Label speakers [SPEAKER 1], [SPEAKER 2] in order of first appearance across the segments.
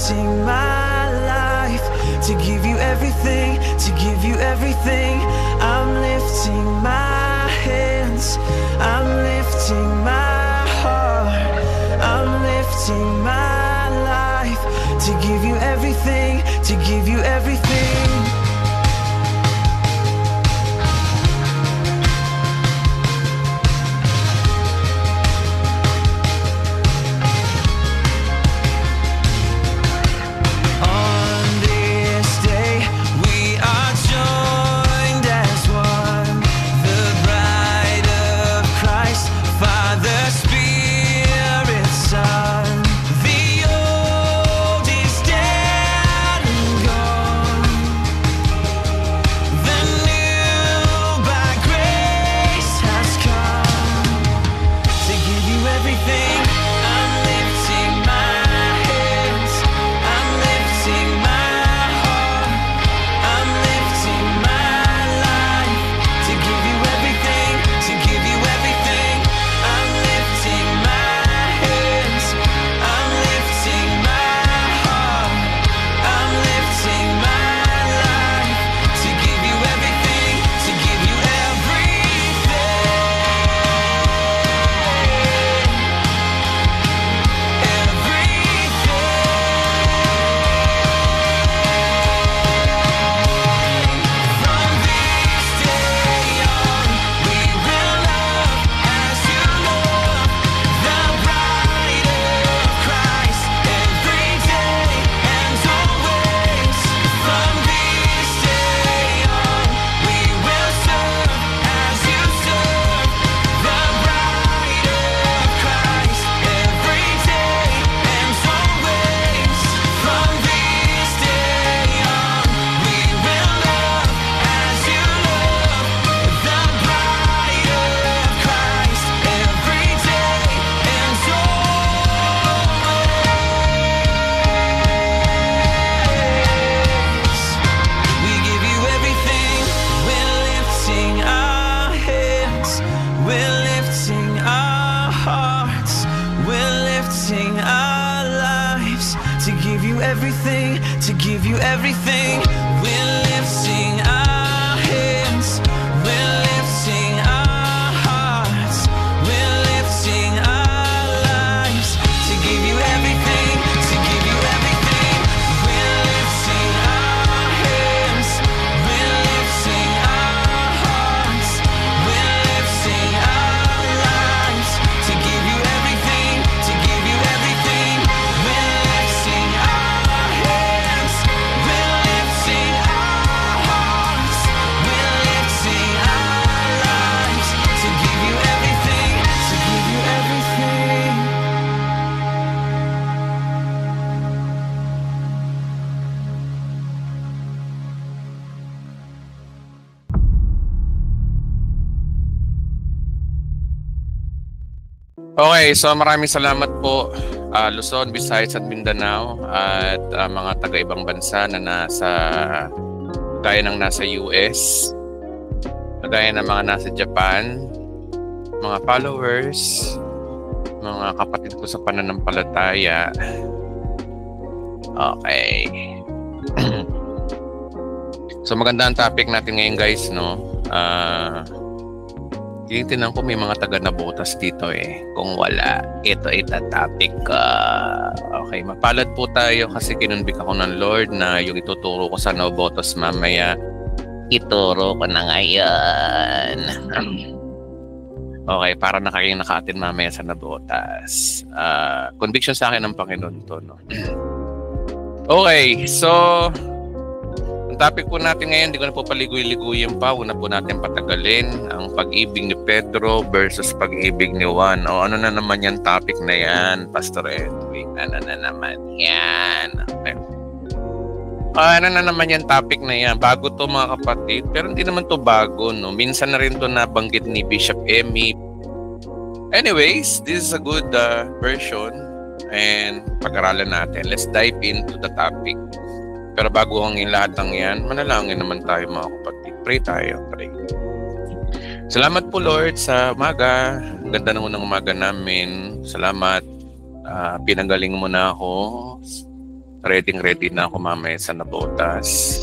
[SPEAKER 1] lifting my life to give you everything, to give you everything. I'm lifting my hands, I'm lifting my heart, I'm lifting my life to give you everything, to give you everything. To give you everything, we're lifting our hands, we're lifting our hearts, we're lifting our lives. To give you everything, to give you everything, we're lifting our hands, we're lifting our hearts, we're lifting our lives. To give you everything, to give you everything, we're lifting our hands, we're lifting our hearts, we're lifting our lives. To give you everything, to give you everything.
[SPEAKER 2] Okay, so maraming salamat po Luzon, Visayas at Mindanao at mga taga-ibang bansa na gaya ng nasa US, gaya ng mga nasa Japan, mga followers, mga kapatid ko sa pananampalataya. Okay. So maganda ang topic natin ngayon, guys, no? Tinitingnan ko may mga taga-nabotas dito eh. Kung wala, ito topic ka. Okay, mapalad po tayo kasi kinunbik ako ng Lord na yung ituturo ko sa nabotas mamaya, ituro ko na ngayon. Okay, para na kayong naka-attend mamaya sa nabotas. Conviction sa akin ng Panginoon to, no? Okay, so ang topic po natin ngayon, hindi ko na po paligoy-ligoyin pa. Una po natin patagalin ang pag-ibig ni Pedro versus pag-ibig ni Juan. O ano na naman yan topic na yan, Pastor Edwin? Ano na naman yan? Okay. Ano na naman yan topic na yan? Bago to mga kapatid, pero hindi naman to bago, no? Minsan na rin to nabanggit ni Bishop Emmy. Anyways, this is a good version and pag-aralan natin. Let's dive into the topic. Pero bago ang lahat ng yan, manalangin naman tayo mga kapatid. Pray tayo, pray. Salamat po Lord sa umaga. Ganda ng unang umaga namin. Salamat. Pinanggaling mo na ako Ready na ako mamaya sa Nabotas.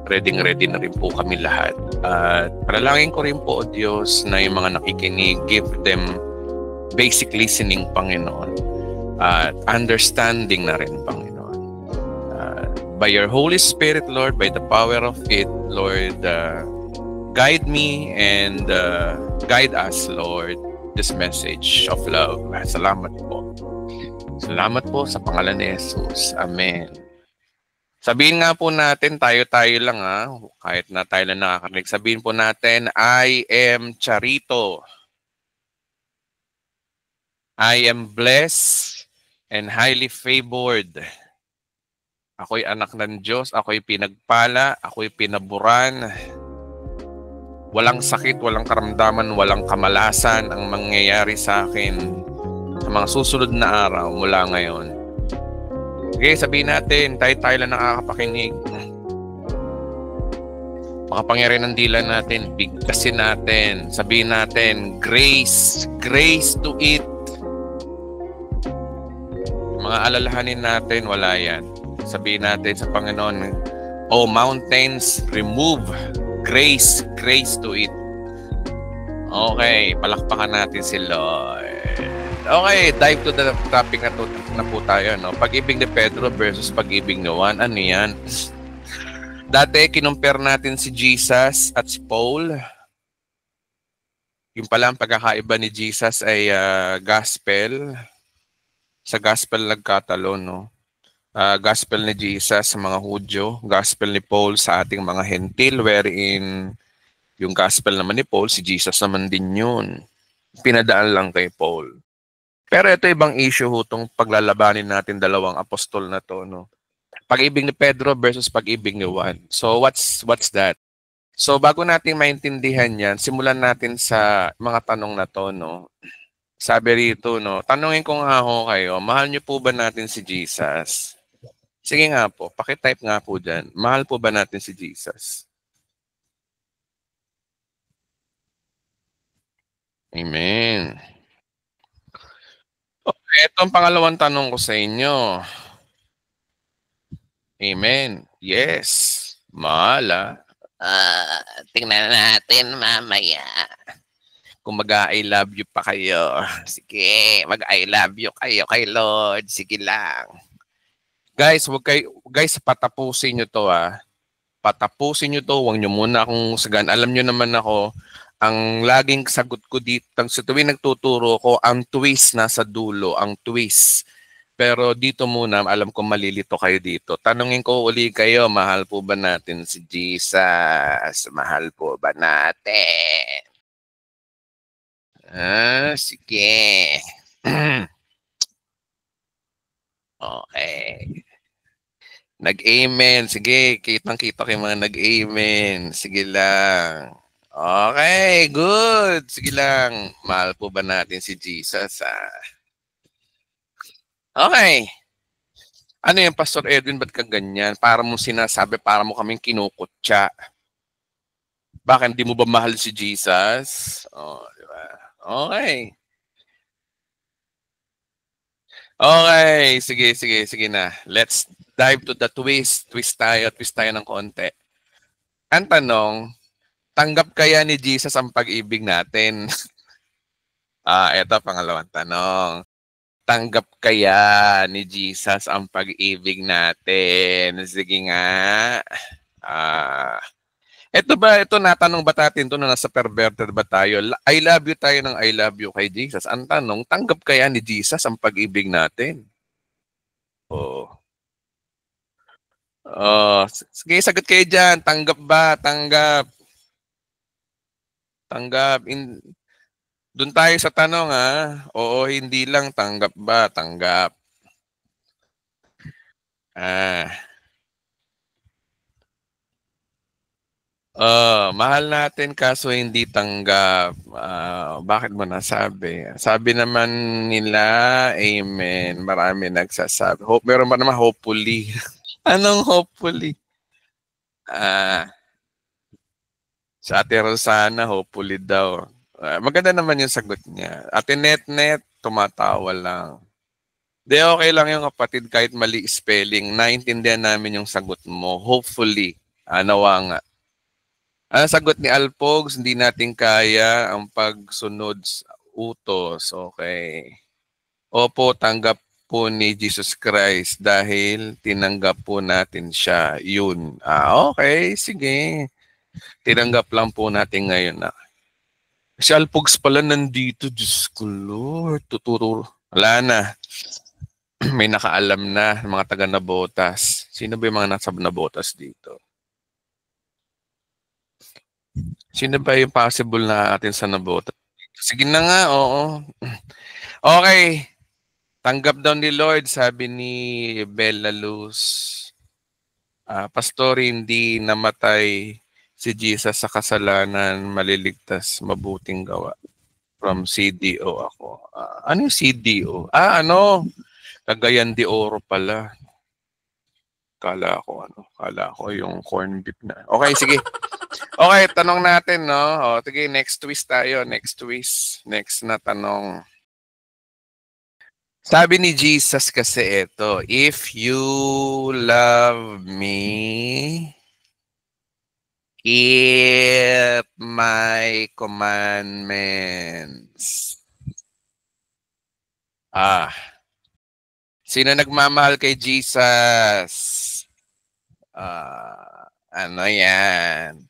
[SPEAKER 2] Ready na rin po kami lahat. At panalangin ko rin po, O Diyos, na yung mga nakikinig, give them basic listening, Panginoon. At understanding na rin, Panginoon. By your Holy Spirit, Lord, by the power of it, Lord, guide me and guide us, Lord, this message of love. Salamat po. Salamat po sa pangalan ni Jesus. Amen. Sabihin nga po natin, tayo lang kahit na tayo lang nakakarinig. Sabihin po natin, I am Charito. I am blessed and highly favored. Ako'y anak ng Diyos, ako'y pinagpala, ako'y pinaburan. Walang sakit, walang karamdaman, walang kamalasan ang mangyayari sa akin sa mga susunod na araw mula ngayon. Okay, sabihin natin, tayo lang nakakapakinig. Makapangyarihan ng dila natin, bigkasin natin, sabihin natin, grace to it. Mga alalahanin natin, wala yan. Sabihin natin sa Panginoon, oh mountains, remove grace to it. Okay, palakpakan natin si Lord. Okay, dive to the topic na po tayo. No? Pag-ibig ni Pedro versus pag-ibig ni Juan. Ano yan? Dati, kinumpare natin si Jesus at si Paul. Yung pala ang pagkakaiba ni Jesus ay gospel. Sa gospel nagkatalo, no? Gospel ni Jesus sa mga Hudyo. Gospel ni Paul sa ating mga Hentil, wherein yung gospel naman ni Paul, si Jesus naman din yun. Pinadaan lang kay Paul. Pero ito ibang issue itong paglalabanin natin dalawang apostol na to, no? Pag-ibig ni Pedro versus pag-ibig ni Juan. So what's that? So bago natin maintindihan yan, simulan natin sa mga tanong na to, no? Sabi rito, no? Tanungin ko nga ho kayo, mahal niyo po ba natin si Jesus? Sige nga po, pakitype nga po dyan. Mahal po ba natin si Jesus? Amen. Ito ang pangalawang tanong ko sa inyo. Amen. Yes. Mahal. Tingnan natin mamaya. Kung mag-I love you pa kayo. Sige, mag-I love you kayo kay Lord. Sige lang. Guys, patapusin nyo to Patapusin nyo to. Huwag nyo muna akong sagan. Alam nyo naman ako, ang laging sagot ko dito, sa tuwing nagtuturo ko, ang twist nasa dulo, ang twist. Pero dito muna, alam ko malilito kayo dito. Tanungin ko uli kayo, mahal po ba natin si Jesus? Mahal po ba natin? Sige. Okay. Nag-amen. Sige, kitang-kita kayo mga nag-amen. Sige lang. Okay, good. Sige lang. Mahal po ba natin si Jesus? Okay. Ano yung Pastor Edwin? Ba't ka ganyan? Para mo sinasabi, para mo kaming kinukutya. Bakit hindi mo ba mahal si Jesus? Diba? Okay. Okay. Sige na. Let's dive to the twist. Twist tayo ng konti. Ang tanong, tanggap kaya ni Jesus ang pag-ibig natin? Ito pangalawang tanong. Tanggap kaya ni Jesus ang pag-ibig natin? Sige nga. Ito natanong ba natin ito na nasa perverted ba tayo? I love you tayo ng I love you kay Jesus. Ang tanong, tanggap kaya ni Jesus ang pag-ibig natin? Sige, sagot kayo dyan. Tanggap ba? Tanggap. Doon tayo sa tanong Oo, hindi lang. Tanggap ba? Tanggap. Mahal natin kaso hindi tanggap. Bakit mo nasabi? Sabi naman nila, amen. Marami nagsasabi. Meron ba naman hopefully? Anong hopefully? Sa Ate Rosana, hopefully daw. Maganda naman yung sagot niya. Ate Net, tumatawa lang. Di, okay lang yung kapatid kahit mali spelling. Naintindihan namin yung sagot mo. Hopefully. Nawa nga. Ang sagot ni Alpogs, hindi natin kaya ang pagsunod sa utos. Okay. Opo, tanggap po ni Jesus Christ dahil tinanggap po natin siya. Yun. Okay. Sige. Tinanggap lang po natin ngayon na. Si Alpogs pala nandito. Diyos ko, Lord. Tuturo. Wala na. May nakaalam na mga taga-Nabotas. Sino ba yung mga nasa Nabotas dito? Sino ba yung possible na atin sa Nabotas? Sige na nga, oo. Okay. Tanggap daw ni Lord, sabi ni Bella Luz. Pastor, hindi namatay si Jesus sa kasalanan, maliligtas, mabuting gawa. From CDO ako. Ano yung CDO? Cagayan de Oro pala. Kala ko yung corn beef na. Okay, sige. Okay, tanong natin, no? Sige, next twist tayo. Next na tanong. Sabi ni Jesus kasi ito, if you love me, keep my commandments. Sino nagmamahal kay Jesus? Ano yan?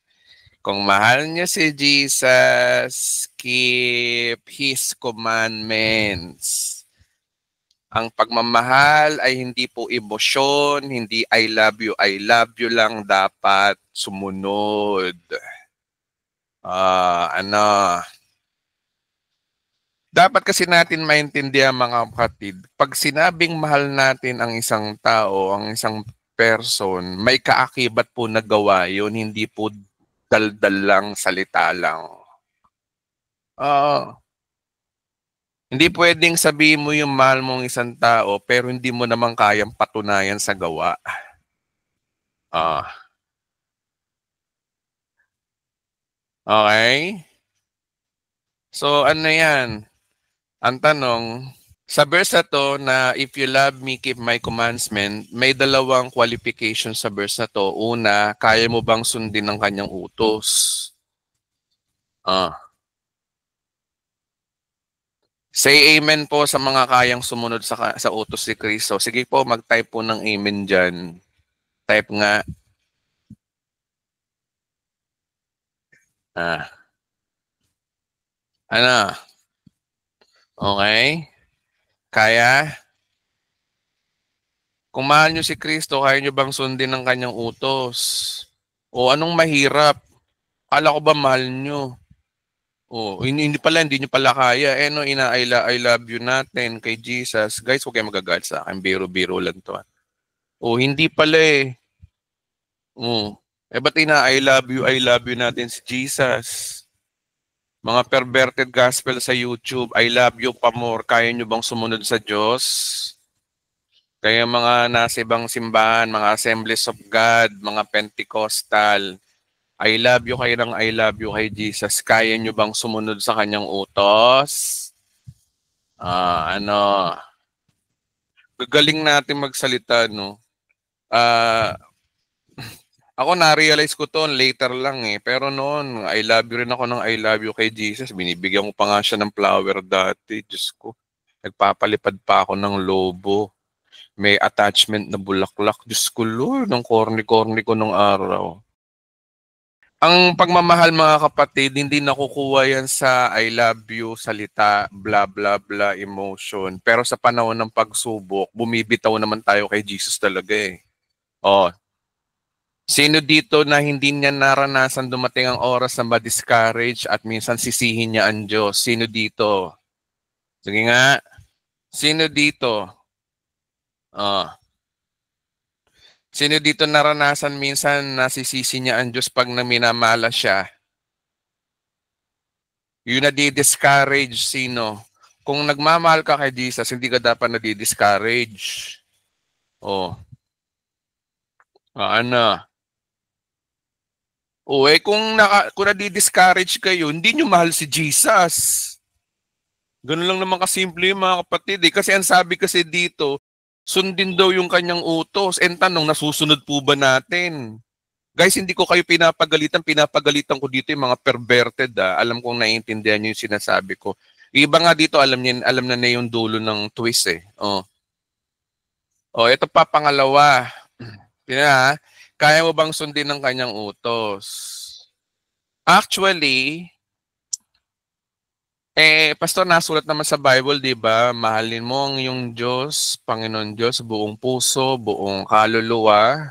[SPEAKER 2] Kung mahal niyo si Jesus, keep His commandments. Ang pagmamahal ay hindi po emosyon, hindi I love you lang dapat sumunod. Dapat kasi natin maintindihan mga kapatid, pag sinabing mahal natin ang isang tao, ang isang person, may kaakibat po na gawa yun, hindi po daldal lang, salita lang. Hindi pwedeng sabihin mo yung mahal mong isang tao pero hindi mo naman kayang patunayan sa gawa. Okay? So ano yan? Ang tanong, sa verse na to na if you love me, keep my commandments, may dalawang qualification sa verse na to. Una, kaya mo bang sundin ang kanyang utos? Say amen po sa mga kayang sumunod sa utos ni Kristo. Sige po, mag-type po ng amen dyan. Type nga. Ano? Okay? Kaya? Kung mahal nyo si Kristo, kaya nyo bang sundin ang kanyang utos? O anong mahirap? Kala ko ba mahal nyo? Hindi nyo pala kaya. I love you natin kay Jesus. Guys, huwag kayo magagalit sa akin. Biro-biro lang to. Hindi pala eh. Ba't I love you natin si Jesus? Mga perverted gospel sa YouTube, I love you pa more. Kaya nyo bang sumunod sa Diyos? Kaya mga nasa ibang simbahan, mga Assemblies of God, mga Pentecostal, I love you kayo ng I love you kay Jesus. Kaya nyo bang sumunod sa kanyang utos? Gagaling natin magsalita, no? Ako na-realize ko to later lang eh. Pero noon, I love you rin ako ng I love you kay Jesus. Binibigyan ko pa nga siya ng flower dati. Diyos ko. Nagpapalipad pa ako ng lobo. May attachment na bulaklak. Diyos ko, Lord, ng corny-corny ko nung araw. Ang pagmamahal mga kapatid, hindi nakukuha yan sa I love you, salita, blah, blah, blah, emotion. Pero sa panahon ng pagsubok, bumibitaw naman tayo kay Jesus talaga eh. Sino dito na hindi niya naranasan dumating ang oras na ma-discourage at minsan sisihin niya ang Diyos? Sino dito? Sige nga. Sino dito? Sino dito naranasan minsan nasisisi niya ang Diyos pag naminamala siya? Yung nadi-discourage, sino? Kung nagmamahal ka kay Jesus, hindi ka dapat nadi-discourage. Kung nadi-discourage kayo, hindi nyo mahal si Jesus. Ganun lang naman kasimple yung mga kapatid eh. Kasi ang sabi kasi dito, sundin daw yung kanyang utos. And tanong, nasusunod po ba natin? Guys, hindi ko kayo pinapagalitan. Pinapagalitan ko dito yung mga perverted. Alam kong naiintindihan nyo yung sinasabi ko. Yung iba nga dito, alam na yung dulo ng twist eh. Oh. Oh, ito pa pangalawa. Tingnan, kaya mo bang sundin ng kanyang utos? Actually, pastor, nasulat naman sa Bible, di ba? Mahalin mo ang iyong Diyos, Panginoon Diyos, buong puso, buong kaluluwa,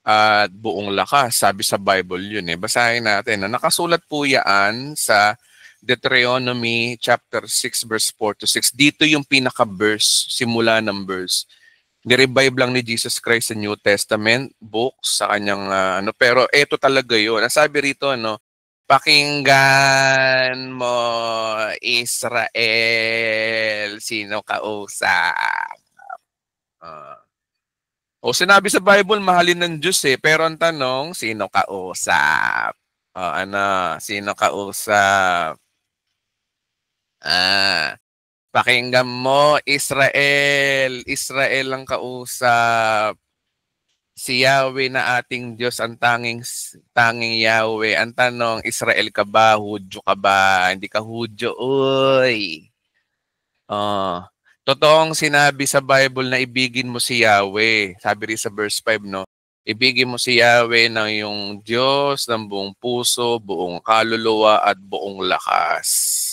[SPEAKER 2] at buong lakas. Sabi sa Bible yun eh. Basahin natin. Nakasulat po yan sa Deuteronomy chapter 6 verse 4 to 6. Dito yung pinaka-verse, simula ng verse. Ni-revive lang ni Jesus Christ sa New Testament book sa kanyang pero eto talaga yun. Ang sabi rito, pakinggan mo Israel, sino kausap? O sinabi sa Bible, mahalin ng Diyos eh. Pero ang tanong, sino kausap? Sino kausap? Pakinggan mo, Israel. Israel ang kausap. Si Yahweh na ating Diyos, ang tanging Yahweh. Ang tanong, Israel ka ba? Hudyo ka ba? Hindi ka Hudyo, uy. Totoong sinabi sa Bible na ibigin mo si Yahweh. Sabi rin sa verse 5, ibigin mo si Yahweh ng iyong Diyos, ng buong puso, buong kaluluwa, at buong lakas.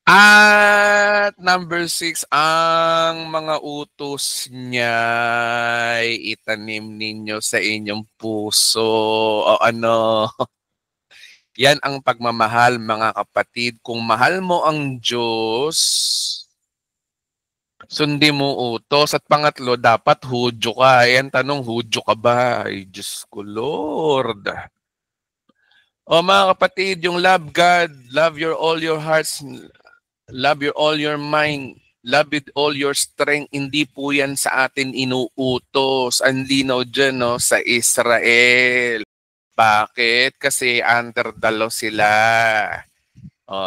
[SPEAKER 2] At number 6, ang mga utos niya ay itanim ninyo sa inyong puso. O yan ang pagmamahal, mga kapatid. Kung mahal mo ang Diyos, sundin mo utos. At pangatlo, dapat Hudyo ka. Ayan, tanong, Hudyo ka ba? Ay, Diyos ko, Lord. O mga kapatid, yung love God, love your all your hearts, love your all your mind, love with all your strength, hindi po yan sa atin inuutos. Ang linaw dyan, sa Israel. Bakit? Kasi under the law sila.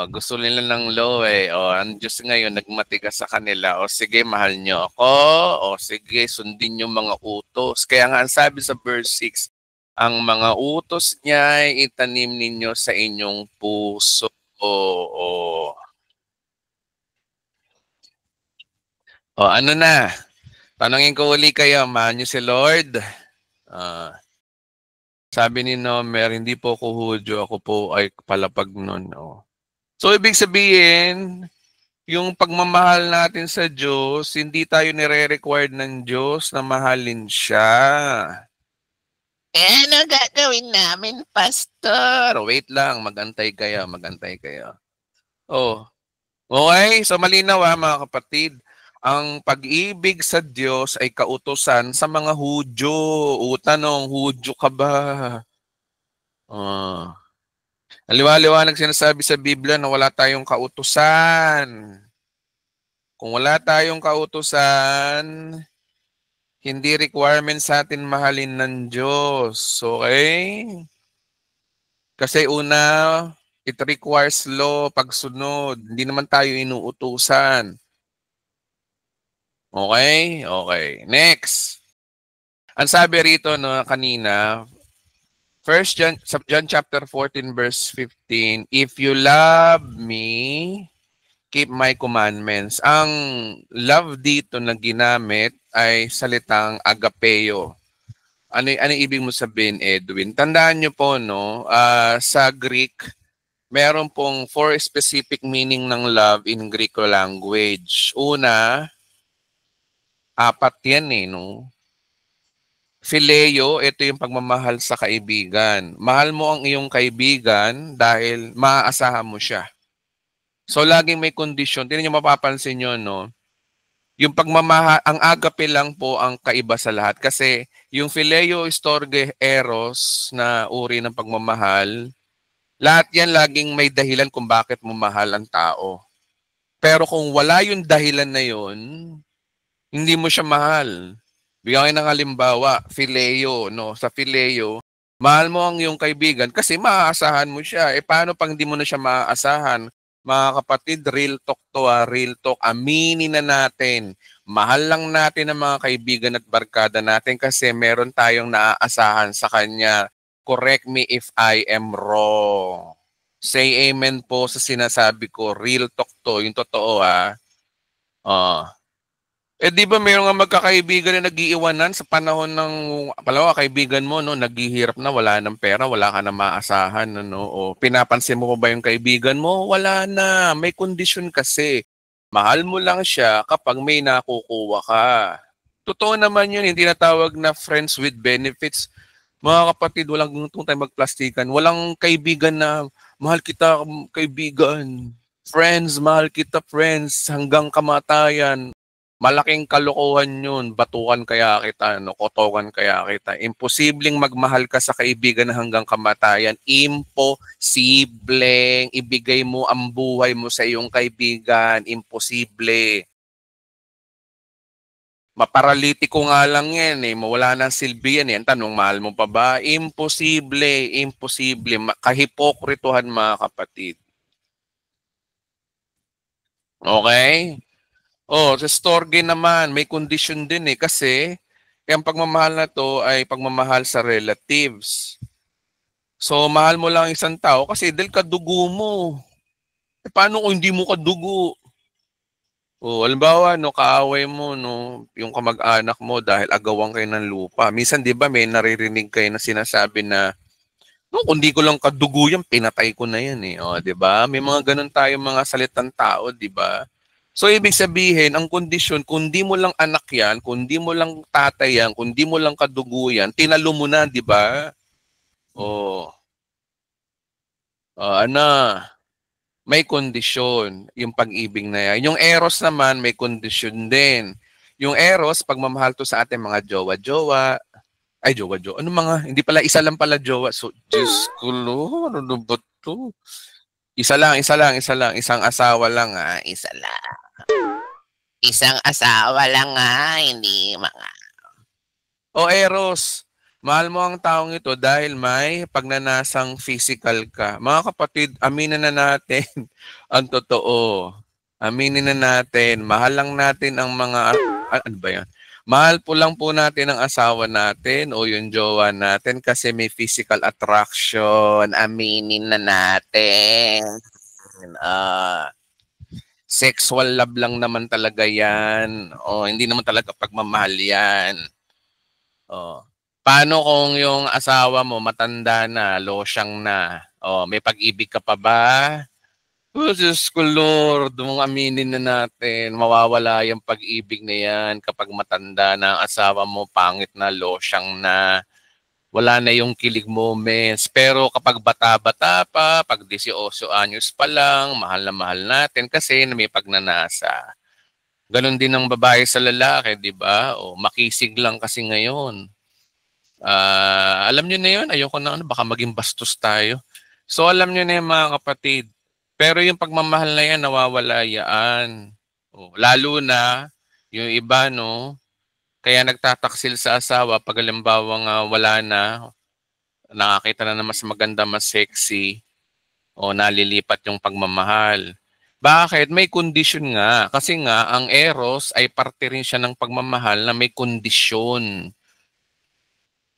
[SPEAKER 2] Gusto nila ng law eh. Ang Diyos ngayon nagmatigas sa kanila. Sige, mahal nyo ako. Sige, sundin yung mga utos. Kaya nga ang sabi sa verse 6, ang mga utos niya ay itanim ninyo sa inyong puso. Ano na? Tanungin ko uli kayo, mahal nyo si Lord? Sabi ni Nomer, hindi po ako Hudyo, ako po ay palapag nun. So, ibig sabihin, yung pagmamahal natin sa Diyos, hindi tayo nire-required ng Diyos na mahalin siya. Ano gagawin namin, Pastor? Wait lang, magantay kayo. Okay, so malinaw mga kapatid. Ang pag-ibig sa Diyos ay kautusan sa mga Hudyo. Tanong, Hudyo ka ba? Ang liwanag sinasabi sa Biblia na wala tayong kautusan. Kung wala tayong kautusan, hindi requirement sa atin mahalin ng Diyos. Okay? Kasi una, it requires law, pagsunod. Hindi naman tayo inuutusan. Okay? Okay. Next. Ang sabi rito kanina, John chapter 14 verse 15, if you love me, keep my commandments. Ang love dito na ginamit ay salitang agapeo. Ano ibig mo sabihin, Edwin? Tandaan niyo po, sa Greek, meron pong 4 specific meaning ng love in Greek language. Una, 4 yan Phileo, ito yung pagmamahal sa kaibigan. Mahal mo ang iyong kaibigan dahil maaasahan mo siya. So, laging may kondisyon. Tingnan niyo, mapapansin nyo, yung pagmamahal, ang agape lang po ang kaiba sa lahat. Kasi yung Phileo, Storge, Eros na uri ng pagmamahal, lahat yan laging may dahilan kung bakit mo mahal ang tao. Pero kung wala yung dahilan na yun, hindi mo siya mahal. Bigyan ng halimbawa, Phileo, sa Phileo, mahal mo ang iyong kaibigan kasi maaasahan mo siya. Paano pang hindi mo na siya maaasahan? Mga kapatid, real talk to, real talk. Aminin na natin. Mahal lang natin ang mga kaibigan at barkada natin kasi meron tayong naaasahan sa kanya. Correct me if I am wrong. Say amen po sa sinasabi ko. Real talk to. Yung totoo ha. Di ba mayroong nga magkakaibigan na nag-iiwanan sa panahon ng palawa, kaibigan mo, no, naghihirap na, wala ng pera, wala ka na maasahan, no, o pinapansin mo ba yung kaibigan mo? Wala na, may kondisyon kasi. Mahal mo lang siya kapag may nakukuha ka. Totoo naman yun, hindi natawag na friends with benefits. Mga kapatid, walang gusto tayo magplastikan. Walang kaibigan na mahal kita, kaibigan. Friends, mahal kita, friends, hanggang kamatayan. Malaking kalokohan yun. Batukan kaya kita, no? Kotokan kaya kita. Imposibleng magmahal ka sa kaibigan hanggang kamatayan. Imposibleng ibigay mo ang buhay mo sa iyong kaibigan. Imposible. Maparalitiko nga lang yan eh. Mawala ng silbi yan eh. Ang tanong, mahal mo pa ba? Imposible. Imposible. Kahipokrituhan mga kapatid. Okay? Sa storge naman, may condition din eh. Kasi, ang pagmamahal na to ay pagmamahal sa relatives. So, mahal mo lang isang tao kasi dahil kadugo mo. Paano kung hindi mo kadugo? Halimbawa, no, kaaway mo, no, yung kamag-anak mo dahil agawan kayo ng lupa. Minsan, di ba, may naririnig kayo na sinasabi na, no, kung di ko lang kadugo yan, pinatay ko na yan eh. Di ba? May mga ganun tayo mga salitang tao, di ba? So, ibig sabihin, ang kondisyon, kung di mo lang anak yan, kung di mo lang tatay yan, kung di mo lang kadugo yan, tinalo mo na, di ba? May kondisyon yung pag-ibig na yan. Yung eros naman, may kondisyon din. Yung eros, pagmamahal to sa ating mga jowa-jowa. Ay, jowa-jowa. Ano mga, hindi pala, isa lang pala jowa. So, Diyos ko, Lord, ano ba to? Isa lang. Isang asawa lang, isa lang. Isang asawa lang hindi mga... Eros, mahal mo ang taong ito dahil may pagnanasang physical ka. Mga kapatid, aminin na natin ang totoo. Aminin na natin. Mahal lang natin ang mga... Ano ba yan? Mahal po lang po natin ang asawa natin o yung jowa natin kasi may physical attraction. Aminin na natin. Sexual love lang naman talaga yan. Hindi naman talaga pagmamahal yan. Paano kung yung asawa mo matanda na, losyang na? May pag-ibig ka pa ba? Diyos ko Lord, mong aminin na natin, mawawala yung pag-ibig na yan kapag matanda na ang asawa mo, pangit na, losyang na. Wala na yung kilig moments. Pero kapag bata-bata pa, pag 18 anyos pa lang, mahal na mahal natin kasi may pagnanasa. Ganon din ang babae sa lalaki, di ba? Makisig lang kasi ngayon. Alam nyo na yun, ayoko na, baka maging bastos tayo. So alam nyo na yun mga kapatid. Pero yung pagmamahal na yan, nawawala yan. Lalo na, yung iba, no, kaya nagtataksil sa asawa pag halimbawang wala na, nakakita na mas maganda, mas sexy, nalilipat yung pagmamahal. Bakit? May kondisyon nga. Kasi nga, ang eros ay parte rin siya ng pagmamahal na may kondisyon.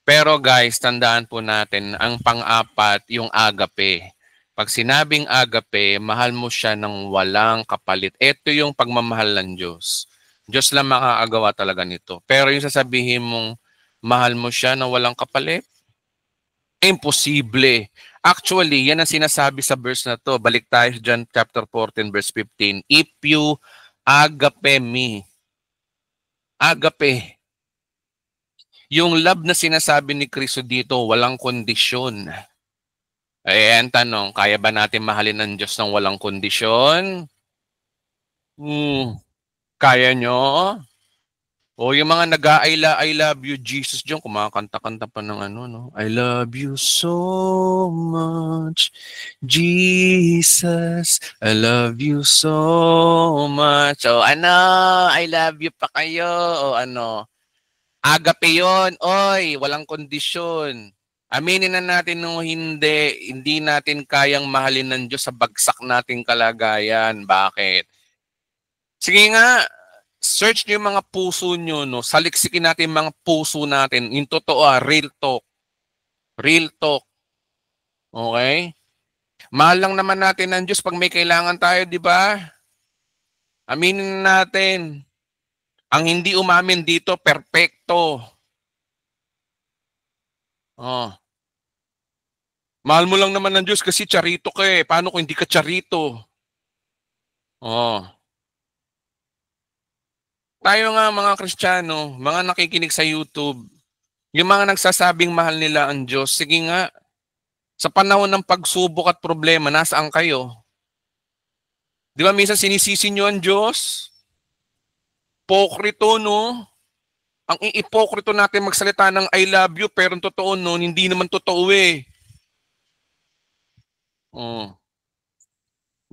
[SPEAKER 2] Pero guys, tandaan po natin, ang pang-apat, yung agape. Pag sinabing agape, mahal mo siya ng walang kapalit. Ito yung pagmamahal ng Diyos. Diyos lang makakagawa talaga nito. Pero yung sasabihin mong mahal mo siya na walang kapalit, imposible. Actually, yan ang sinasabi sa verse na to. Balik tayo sa John chapter 14, verse 15. If you agape me, agape. Yung love na sinasabi ni Kristo dito, walang kondisyon. Ang tanong, kaya ba natin mahalin ng Diyos ng walang kondisyon? Kaya nyo? Yung mga I love you, Jesus dyan, kumakanta-kanta pa ng ano, no? I love you so much, Jesus. I love you so much. I love you pa kayo. Agape yun. Walang kondisyon. Aminin na natin no hindi natin kayang mahalin ng Diyos sa bagsak nating kalagayan. Bakit? Sige nga, search niyo yung mga puso niyo, no? Saliksikin natin yung mga puso natin. Yung totoo, real talk. Real talk. Okay? Mahal lang naman natin ng Diyos pag may kailangan tayo, di ba? Aminin natin. Ang hindi umamin dito, perpekto. Oh. Mahal mo lang naman ng Diyos kasi charito ka eh. Paano kung hindi ka charito? Oh. Tayo nga mga Kristiyano, mga nakikinig sa YouTube, yung mga nagsasabing mahal nila ang Diyos, sige nga, sa panahon ng pagsubok at problema, nasaan kayo? Di ba minsan sinisisi nyo ang Diyos? Pokrito, no? Ang iipokrito natin magsalita ng I love you, pero totoo no, hindi naman totoo eh. Oh.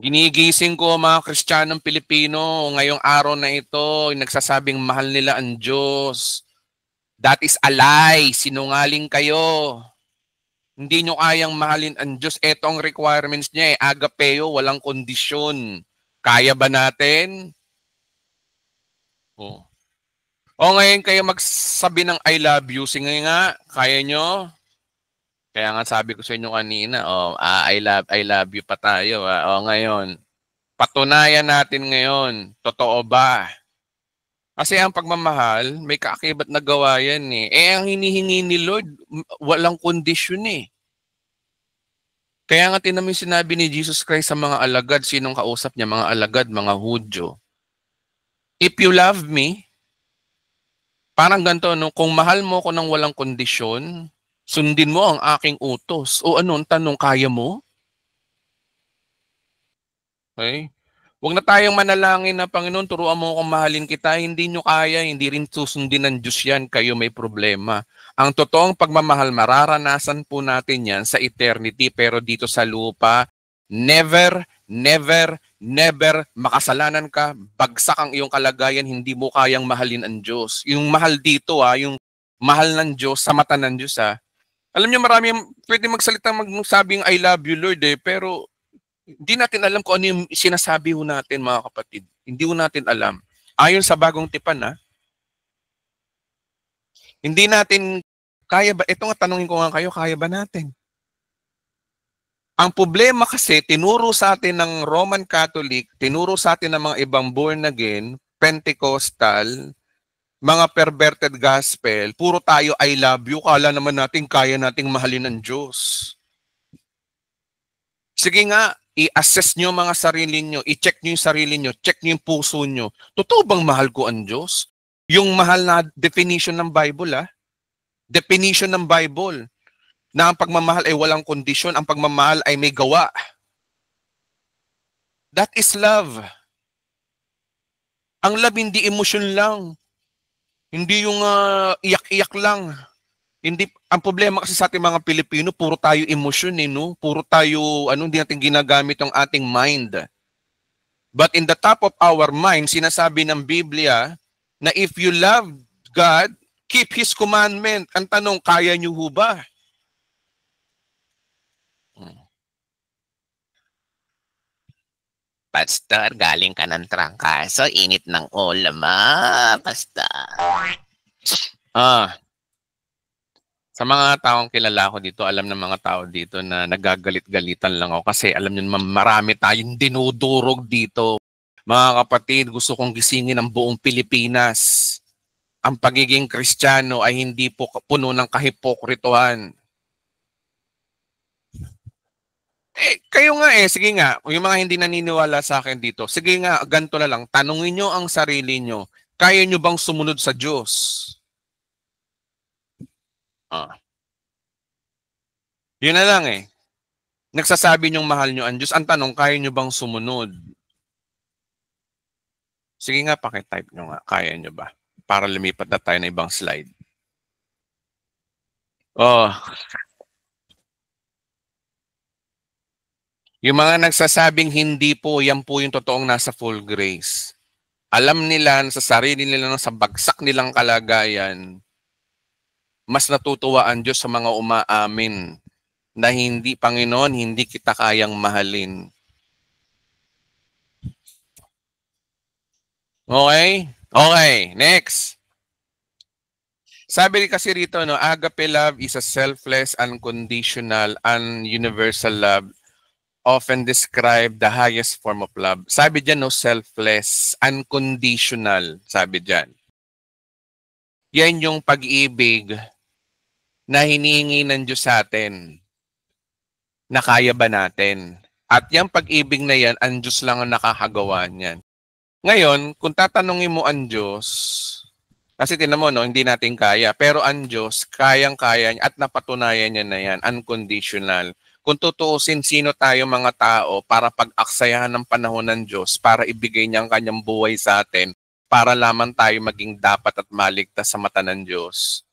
[SPEAKER 2] Ginigising ko mga Kristiyanong Pilipino ngayong araw na ito, yung nagsasabing mahal nila ang Diyos. That is a lie. Sinungaling kayo. Hindi nyo kayang mahalin ang Diyos. Ito ang requirements niya eh. Agapeo, walang kondisyon. Kaya ba natin? Oh. O ngayon kayo magsabi ng I love you. Sige nga, kaya nyo? Kaya nga sabi ko sa inyo kanina, I love you pa tayo. O ngayon, patunayan natin ngayon, totoo ba? Kasi ang pagmamahal, may kaakibat na gawa yan eh. Ang hinihingi ni Lord, walang kondisyon eh. Kaya nga tinamin sinabi ni Jesus Christ sa mga alagad, sinong kausap niya, mga alagad, mga Hudyo. If you love me, parang ganito, no? Kung mahal mo ko ng walang kondisyon, sundin mo ang aking utos. O ano, tanong, kaya mo? Okay? Huwag na tayong manalangin na, Panginoon, turuan mo akong mahalin kita. Hindi nyo kaya, hindi rin susundin ng Diyos yan, kayo may problema. Ang totoong pagmamahal, mararanasan po natin yan sa eternity, pero dito sa lupa, never, never, never makasalanan ka, bagsak ang iyong kalagayan, hindi mo kayang mahalin ang Diyos. Yung mahal dito, yung mahal ng Diyos, sa mata ng Diyos, alam niyo marami pwede magsalita magsabing I love you Lord pero hindi natin alam kung ano yung sinasabi ho natin mga kapatid. Hindi ho natin alam. Ayon sa bagong tipan hindi natin kaya ba, ito nga tanungin ko nga kayo, kaya ba natin? Ang problema kasi, tinuro sa atin ng Roman Catholic, tinuro sa atin ng mga ibang born again, Pentecostal, mga perverted gospel, puro tayo I love you, kala naman natin kaya nating mahalin ng Diyos. Sige nga, i-assess nyo mga sarili nyo, i-check nyo yung sarili nyo, check nyo yung puso nyo. Totoo bang mahal ko ang Diyos? Yung mahal na definition ng Bible, definition ng Bible, na ang pagmamahal ay walang kondisyon, ang pagmamahal ay may gawa. That is love. Ang love hindi emosyon lang. Hindi yung iyak-iyak lang. Hindi, ang problema kasi sa ating mga Pilipino, puro tayo emosyon no? Puro tayo, hindi natin ginagamit ang ating mind. But in the top of our mind, sinasabi ng Biblia na if you love God, keep His commandment. Ang tanong, kaya niyo ho ba?
[SPEAKER 3] Pastor, galing ka ng trangkaso, init ng ulam, Pastor.
[SPEAKER 2] Sa mga taong kilala ko dito, alam ng mga tao dito na nagagalit-galitan lang ako kasi alam nyo naman marami tayong dinudurog dito. Mga kapatid, gusto kong gisingin ang buong Pilipinas. Ang pagiging Kristiyano ay hindi po puno ng kahipokritohan. Kayo nga sige nga, yung mga hindi naniniwala sa akin dito, sige nga, ganito na lang, tanungin nyo ang sarili nyo, kaya nyo bang sumunod sa Diyos? Yun na lang Nagsasabi nyong mahal nyo ang Diyos, ang tanong, kaya nyo bang sumunod? Sige nga, pakitype nyo nga, kaya nyo ba? Para lumipat na tayo na ibang slide. Yung mga nagsasabing hindi po, yan po yung totoong nasa full grace. Alam nila sa sarili nila sa bagsak nilang kalagayan, Mas natutuwa ang Diyos sa mga umaamin na hindi, Panginoon, hindi kita kayang mahalin. Okay? Okay, next. Sabi kasi rito, no, agape love is a selfless, unconditional, and universal love, often described the highest form of love. Sabi dyan, no, selfless, unconditional, sabi dyan. Yan yung pag-ibig na hinihingi ng Diyos sa atin, na kaya ba natin? At yung pag-ibig na yan, ang Diyos lang ang nakakagawa niyan. Ngayon, kung tatanungin mo ang Diyos, kasi tinan mo, no, hindi natin kaya. Pero ang Diyos, kayang-kaya niya at napatunayan niya na yan, unconditional. Kung tutuusin sino tayo mga tao para pag-aksayahan ng panahon ng Diyos, para ibigay niya ang kanyang buhay sa atin, para lamang tayo maging dapat at maligtas sa mata ng Diyos.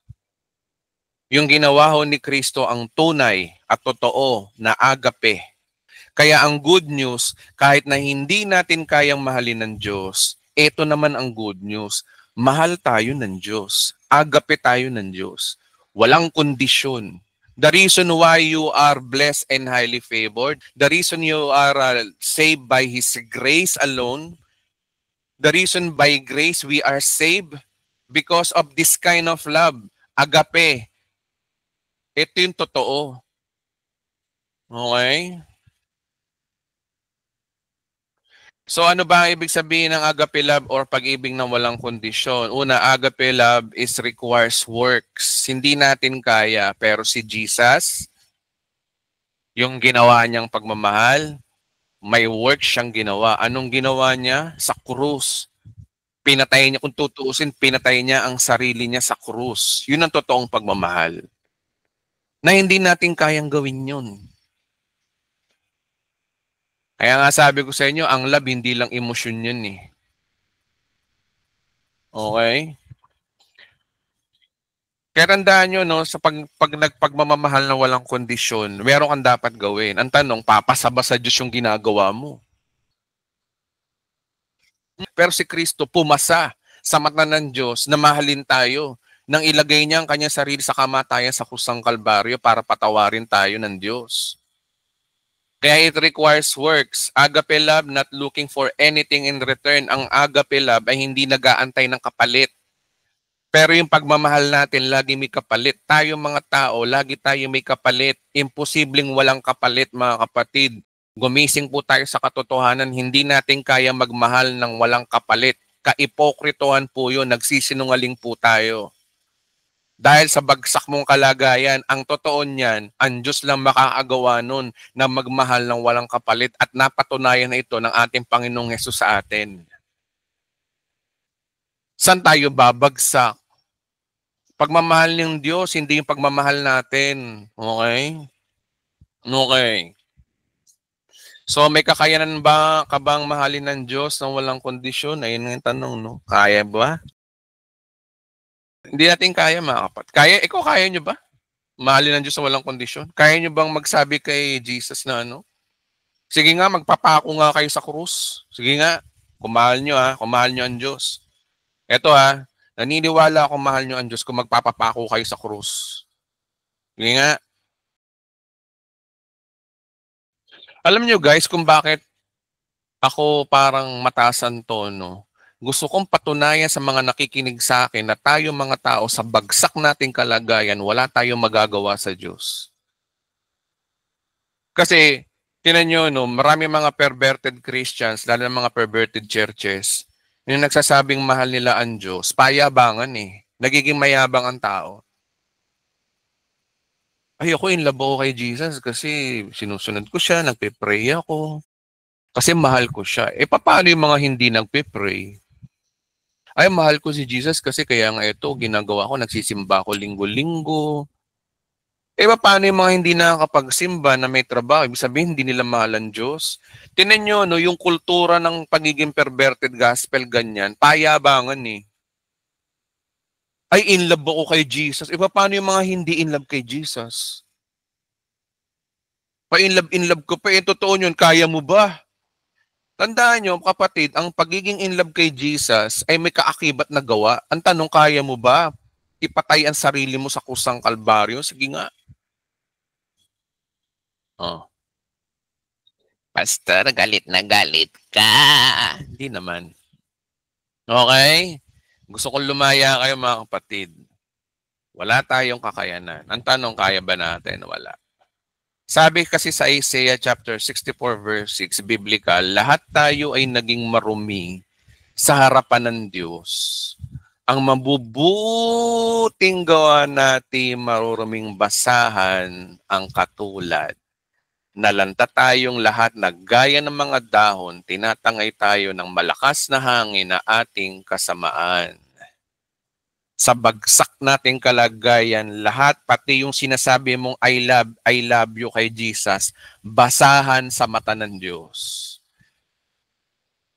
[SPEAKER 2] Yung ginawa ho ni Kristo ang tunay at totoo na agape. Kaya ang good news, kahit na hindi natin kayang mahalin ng Diyos, ito naman ang good news. Mahal tayo ng Diyos. Agape tayo ng Diyos. Walang kondisyon. The reason why you are blessed and highly favored, the reason you are saved by His grace alone, the reason by grace we are saved because of this kind of love, agape. Ito yung totoo. Okay? So ano ba ang ibig sabihin ng agape love or pag-ibig ng walang kondisyon? Una, agape love is requires works. Hindi natin kaya, pero si Jesus, yung ginawa niyang pagmamahal, may work siyang ginawa. Anong ginawa niya? Sa krus. Pinatay niya, kung tutuusin, pinatay niya ang sarili niya sa krus. Yun ang totoong pagmamahal. Na hindi natin kayang gawin yun. Kaya nga sabi ko sa inyo, ang love hindi lang emosyon yun eh. Okay? Kaya tandaan nyo, no, sa pag nagpagmamahal na walang kondisyon, meron kang dapat gawin. Ang tanong, papasaba sa Diyos yung ginagawa mo. Pero si Kristo pumasa sa mata ng Diyos na mahalin tayo nang ilagay niya ang kanyang sarili sa kamatayan sa kusang Kalbaryo para patawarin tayo ng Diyos. Kaya it requires works. Agape love, not looking for anything in return. Ang agape love ay hindi nag-aantay ng kapalit. Pero yung pagmamahal natin, lagi may kapalit. Tayo mga tao, lagi tayo may kapalit. Imposibleng walang kapalit, mga kapatid. Gumising po tayo sa katotohanan, hindi natin kaya magmahal ng walang kapalit. Kaipokritohan po yun, nagsisinungaling po tayo. Dahil sa bagsak mong kalagayan, ang totoo niyan, ang Diyos lang makakagawa nun na magmahal ng walang kapalit at napatunayan na ito ng ating Panginoong Hesus sa atin. Saan tayo babagsak? Pagmamahal ng Diyos, hindi yung pagmamahal natin. Okay? Okay. So may kakayanan ba ka bang mahalin ng Diyos ng walang kondisyon? Ayun ang tanong, no? Kaya ba? Hindi natin kaya, mga kapatid. Kaya nyo ba? Mahalin ng Diyos sa walang kondisyon? Kaya nyo bang magsabi kay Jesus na ano? Sige nga, magpapako nga kayo sa krus. Sige nga, kumahal nyo ha, kumahal nyo ang Diyos. Eto ha, naniniwala akong mahal nyo ang Diyos kung magpapapako kayo sa krus. Sige nga. Alam nyo guys kung bakit ako parang mataas ang tono. Gusto kong patunayan sa mga nakikinig sa akin na tayo mga tao sa bagsak nating kalagayan, wala tayong magagawa sa Diyos. Kasi, tinan nyo, no, marami mga perverted Christians, lalo na mga perverted churches, yung nagsasabing mahal nila ang Diyos, payabangan eh. Nagiging mayabang ang tao. Ay, ako in love ako kay Jesus kasi sinusunod ko siya, nagpe-pray ako. Kasi mahal ko siya. Eh, paano yung mga hindi nagpe-pray? Ay, mahal ko si Jesus kasi kaya nga ito, ginagawa ko, nagsisimba ko linggo-linggo. Eh, paano yung mga hindi nakakapagsimba na may trabaho? Ibig sabihin, hindi nila mahal ang Diyos. Tinan nyo, no, yung kultura ng pagiging perverted gospel, ganyan, payabangan eh. Ay, in love ako kay Jesus. Eh, paano yung mga hindi in love kay Jesus? Pa-in love ko pa. Eh, totoo yun, kaya mo ba? Tandaan nyo, kapatid, ang pagiging in love kay Jesus ay may kaakibat na gawa. Ang tanong, kaya mo ba? ipatay ang sarili mo sa kusang kalbaryo? Sige nga. Oh,
[SPEAKER 3] Pastor, galit na galit ka.
[SPEAKER 2] hindi naman. Okay? Gusto kong lumaya kayo mga kapatid. Wala tayong kakayanan. Ang tanong, kaya ba natin? Wala. Sabi kasi sa Isaiah chapter 64 verse 6, biblical, lahat tayo ay naging marumi sa harapan ng Diyos. Ang mabubuting gawa natin maruruming basahan ang katulad. Nalanta tayong lahat na gaya ng mga dahon, tinatangay tayo ng malakas na hangin na ating kasamaan. Sa bagsak nating kalagayan, lahat, pati yung sinasabi mong I love you kay Jesus, basahan sa mata ng Diyos.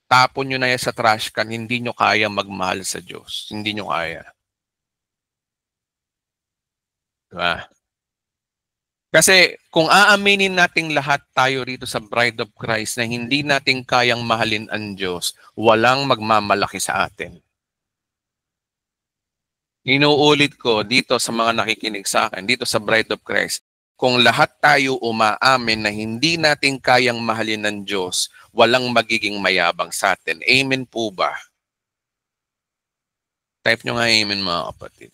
[SPEAKER 2] Tapon nyo na yan sa trash can, hindi nyo kaya magmahal sa Diyos. Hindi nyo kaya. Diba? Kasi kung aaminin nating lahat tayo rito sa Bride of Christ na hindi natin kayang mahalin ang Diyos, walang magmamalaki sa atin. Inuulit ko dito sa mga nakikinig sa akin, dito sa Bride of Christ, kung lahat tayo umaamin na hindi natin kayang mahalin ng Diyos, walang magiging mayabang sa atin. Amen po ba? Type nyo nga amen mga kapatid.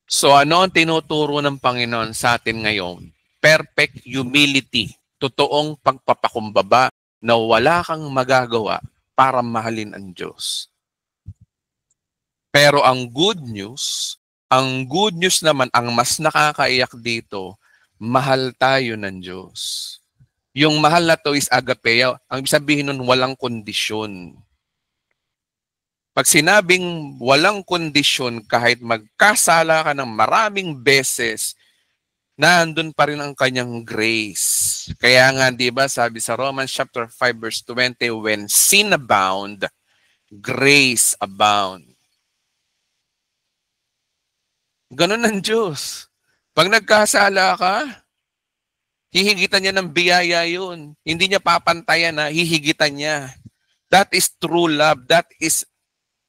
[SPEAKER 2] So ano ang tinuturo ng Panginoon sa atin ngayon? Perfect humility. Totoong pagpapakumbaba na wala kang magagawa para mahalin ang Diyos. Pero ang good news naman, ang mas nakakaiyak dito, mahal tayo ng Diyos. Yung mahal na to is agapeo. Ang sabihin nun, walang kondisyon. Pag sinabing walang kondisyon, kahit magkasala ka ng maraming beses, nandun pa rin ang kanyang grace. Kaya nga, di ba, sabi sa Romans chapter 5 verse 20, when sin abound, grace abound. Ganun ang Diyos. Pag nagkasala ka, hihigitan niya ng biyaya yun. Hindi niya papantayan na, hihigitan niya. That is true love. That is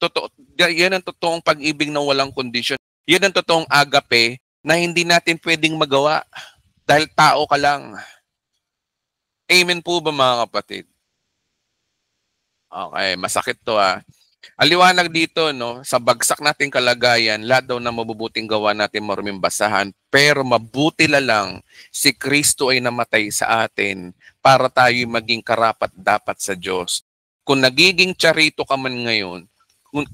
[SPEAKER 2] totoo. Yan ang totoong pag-ibig na walang kondisyon. Yan ang totoong agape na hindi natin pwedeng magawa dahil tao ka lang. Amen po ba mga kapatid? Okay, masakit to ah. Aliwanag dito, no, sa bagsak nating kalagayan, lahat daw na mabubuting gawa natin maruming basahan, pero mabuti lang si Kristo ay namatay sa atin para tayo maging karapat-dapat sa Diyos. Kung nagiging charito ka man ngayon,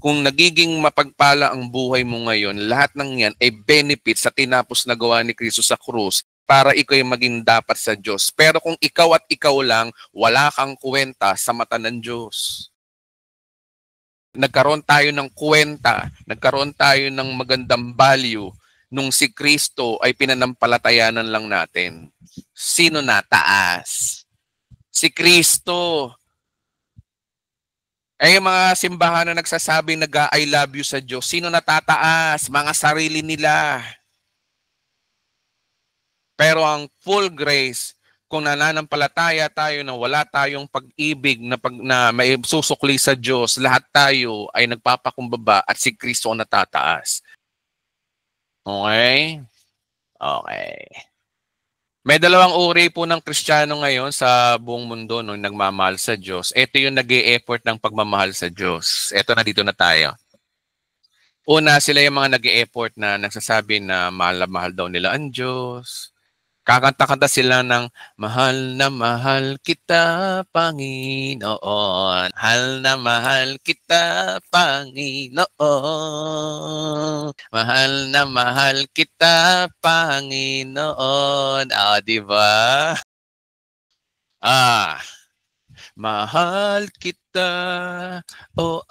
[SPEAKER 2] kung nagiging mapagpala ang buhay mo ngayon, lahat ng yan ay benefit sa tinapos na gawa ni Kristo sa krus para ikaw ay maging dapat sa Diyos. Pero kung ikaw at ikaw lang, wala kang kwenta sa mata ng Diyos. Nagkaroon tayo ng kwenta, nagkaroon tayo ng magandang value nung si Kristo ay pinanampalatayanan lang natin. Sino nataas? Si Kristo. Ay mga simbahan na nagsasabing nag-I love you sa Diyos, sino natataas? Mga sarili nila. Pero ang full grace, kung nananampalataya tayo na wala tayong pag-ibig na may susukli sa Diyos, lahat tayo ay nagpapakumbaba at si Kristo ang natataas. Okay? Okay. May dalawang uri po ng Kristiyano ngayon sa buong mundo no, nagmamahal sa Diyos. Ito yung nag-e-effort ng pagmamahal sa Diyos. Ito na, dito na tayo. Una, sila yung mga nag-e-effort na nagsasabi na mahal na mahal daw nila ang Diyos. Kakanta-kanta sila ng mahal na mahal kita, Panginoon. Mahal na mahal kita, Panginoon. Mahal na mahal kita, Panginoon. Diba? Mahal kita, o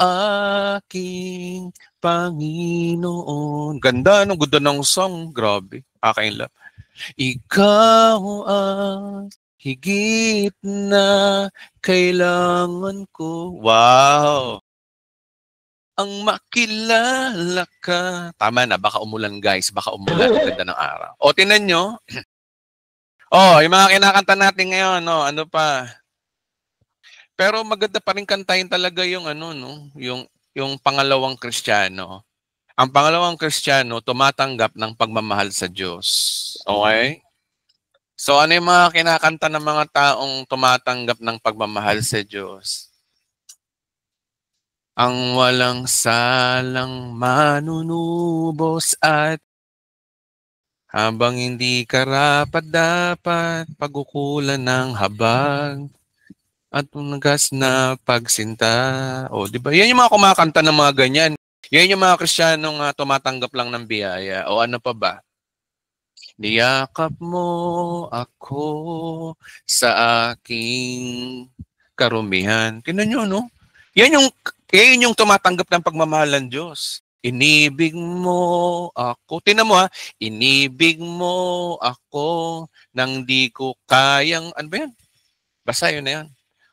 [SPEAKER 2] aking Panginoon. Ganda ng song. Grabe. Aking love. Ikaw ang higit na kailangan ko. Wow! Ang makilala ka. Tama na, baka umulan guys. Baka umulan. Ang ganda ng araw. O, tinan nyo. Yung mga kinakanta natin ngayon, no, ano pa. Pero maganda pa rin kantahin talaga yung ano, no, yung pangalawang Kristiyano. Ang pangalawang Kristiyano, tumatanggap ng pagmamahal sa Diyos. Okay? So ano yung mga kinakanta ng mga taong tumatanggap ng pagmamahal sa Diyos? Ang walang salang manunubos at habang hindi karapat-dapat pag-ukulan ng habag at unagas na pagsinta. O, di ba? Yan yung mga kumakanta ng mga ganyan. Yan yung mga Kristiyanong tumatanggap lang ng biyaya. O ano pa ba? Niyakap mo ako sa aking karumihan. Tingnan nyo, no? Yan yung tumatanggap ng pagmamahal ng Diyos. Inibig mo ako. Tingnan mo inibig mo ako nang di ko kayang, ano ba yan? Basta yun na yan.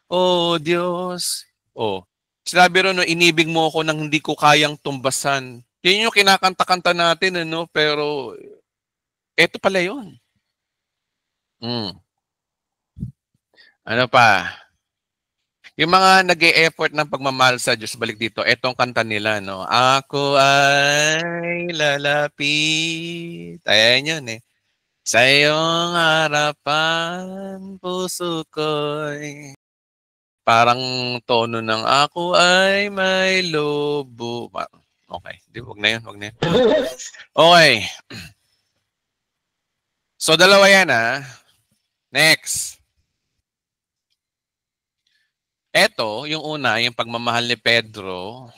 [SPEAKER 2] Oh Diyos. Oh. Sinabi ron, no, inibig mo ako nang hindi ko kayang tumbasan. Yan yung kinakanta-kanta natin, ano? Pero eto pala yun. Ano pa? Yung mga nag-e-effort ng pagmamahal sa Diyos, balik dito, etong kanta nila, no? Ako ay lalapit. Ayan yun eh. Sa iyong harapan, puso ko'y parang tono ng ako ay may lobo. Okay, wag na yun, wag na yun. Okay. So, dalawa yan Next. Eto, yung una, yung pagmamahal ni Pedro.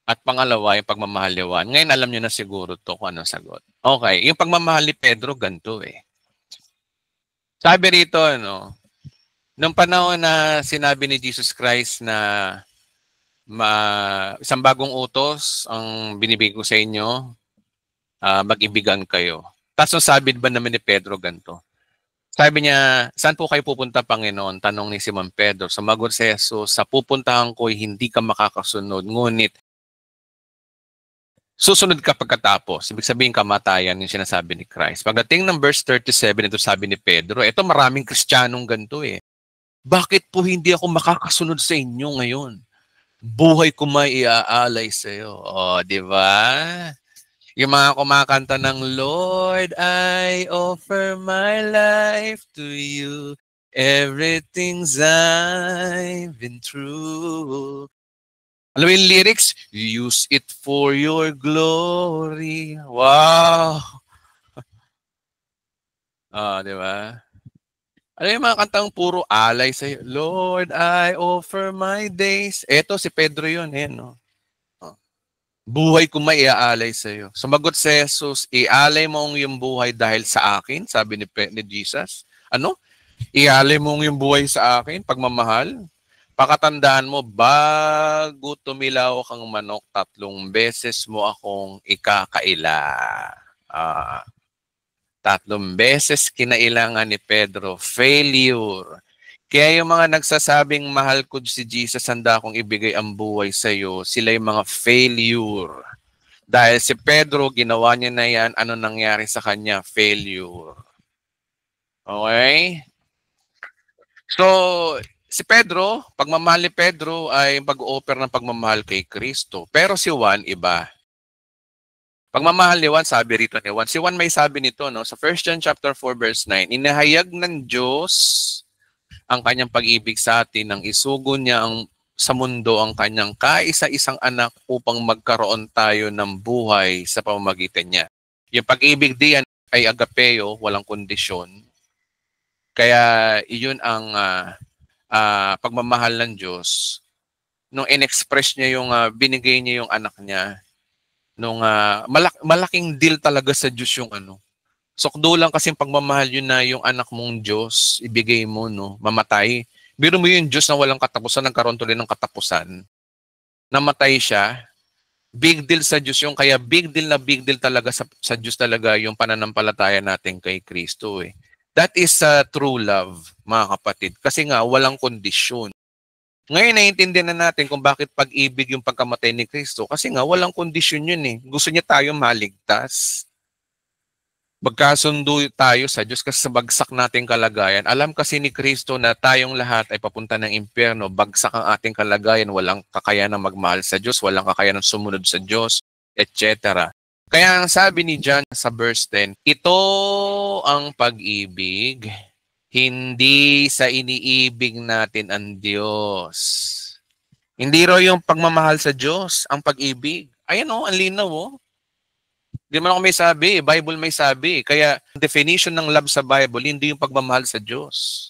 [SPEAKER 2] At pangalawa, yung pagmamahal ni Juan. Ngayon, alam nyo na siguro to kung anong sagot. Okay, yung pagmamahal ni Pedro, ganito eh. Sabi rito, nung panahon na sinabi ni Jesus Christ na isang bagong utos ang binibigay ko sa inyo, mag-ibigan kayo. Tapos sabi ba naman ni Pedro ganito? Sabi niya, saan po kayo pupunta, Panginoon? Tanong ni Simon Pedro. Sumagot si Jesus, sa pupuntahan ko hindi ka makakasunod, ngunit susunod ka pagkatapos. Ibig sabihin kamatayan yung sinasabi ni Christ. Pagdating ng verse 37, ito sabi ni Pedro, ito maraming Kristiyanong ganito eh. Bakit po hindi ako makakasunod sa inyo ngayon? Buhay ko may iaalay sa iyo. O, di ba? Yung mga kumakanta ng Lord, I offer my life to you. Everything's I've been through. Alam mo yung lyrics? Use it for your glory. Wow! Di ba? Ano yung mga kantang puro alay sa'yo? Lord, I offer my days. Eto, si Pedro yun. No? Buhay ko may iaalay sa'yo. Sumagot si Jesus, ialay mo ang iyong buhay dahil sa akin, sabi ni Jesus. Ano? Ialay mo ang iyong buhay sa akin, pagmamahal. Pakatandaan mo, bago tumilaw kang manok, 3 beses mo akong ikakaila. 3 beses kinailangan ni Pedro, failure. Kaya yung mga nagsasabing mahal ko si Jesus, handa akong ibigay ang buhay sa iyo, sila yung mga failure. Dahil si Pedro, ginawa niya na yan, ano nangyari sa kanya? Failure. Okay? So, si Pedro, pagmamahal ni Pedro ay pag-offer ng pagmamahal kay Kristo. Pero si Juan, iba. Pagmamahal ni Juan, sabi rito ni Juan. Si Juan may sabi nito, sa 1 John chapter 4 verse 9, inahayag ng Diyos ang kanyang pag-ibig sa atin nang isugo niya sa mundo ang kanyang kaisa-isang anak upang magkaroon tayo ng buhay sa pamamagitan niya. Yung pag-ibig diyan ay agapeo, walang kondisyon. Kaya iyon ang pagmamahal ng Diyos. Nung in-express niya binigay niya yung anak niya, nung malaking deal talaga sa Diyos yung Sokdo lang kasi pagmamahal yun na yung anak mong Diyos, ibigay mo, mamatay. Biro mo yung Diyos na walang katapusan, nagkaroon tuloy ng katapusan. Namatay siya. Big deal sa Diyos yung, kaya big deal talaga sa Diyos talaga yung pananampalataya natin kay Kristo eh. That is true love, mga kapatid. Kasi nga, walang kondisyon. Ngayon, naiintindihan na natin kung bakit pag-ibig yung pagkamatay ni Kristo. Kasi nga, walang kondisyon yun eh. Gusto niya tayo maligtas. Magkasundo tayo sa Diyos kasi sa bagsak nating kalagayan. Alam kasi ni Kristo na tayong lahat ay papunta ng impyerno. Bagsak ang ating kalagayan. Walang kakayanang magmahal sa Diyos. Walang kakayanang sumunod sa Diyos. etc. Kaya ang sabi ni John sa verse 10, ito ang pag-ibig, hindi sa iniibig natin ang Diyos. Hindi raw yung pagmamahal sa Diyos, ang pag-ibig. Ayan o, ang linaw o. Hindi man ako may sabi, Bible may sabi. Kaya definition ng love sa Bible, hindi yung pagmamahal sa Diyos.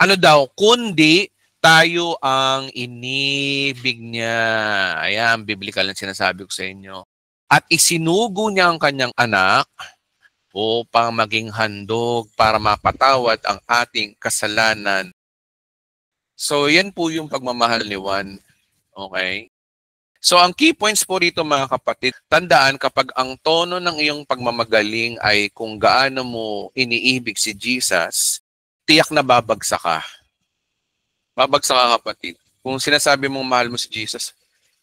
[SPEAKER 2] Ano daw? Kundi tayo ang inibig niya. Ayan, biblical ang sinasabi ko sa inyo. At isinugo niya ang kanyang anak upang maging handog para mapatawad ang ating kasalanan. So, yan po yung pagmamahal ni Juan. Okay? So, ang key points po rito mga kapatid, tandaan kapag ang tono ng iyong pagmamagaling ay kung gaano mo iniibig si Jesus, tiyak na babagsak ka. Babagsak ka kapatid. Kung sinasabi mong mahal mo si Jesus,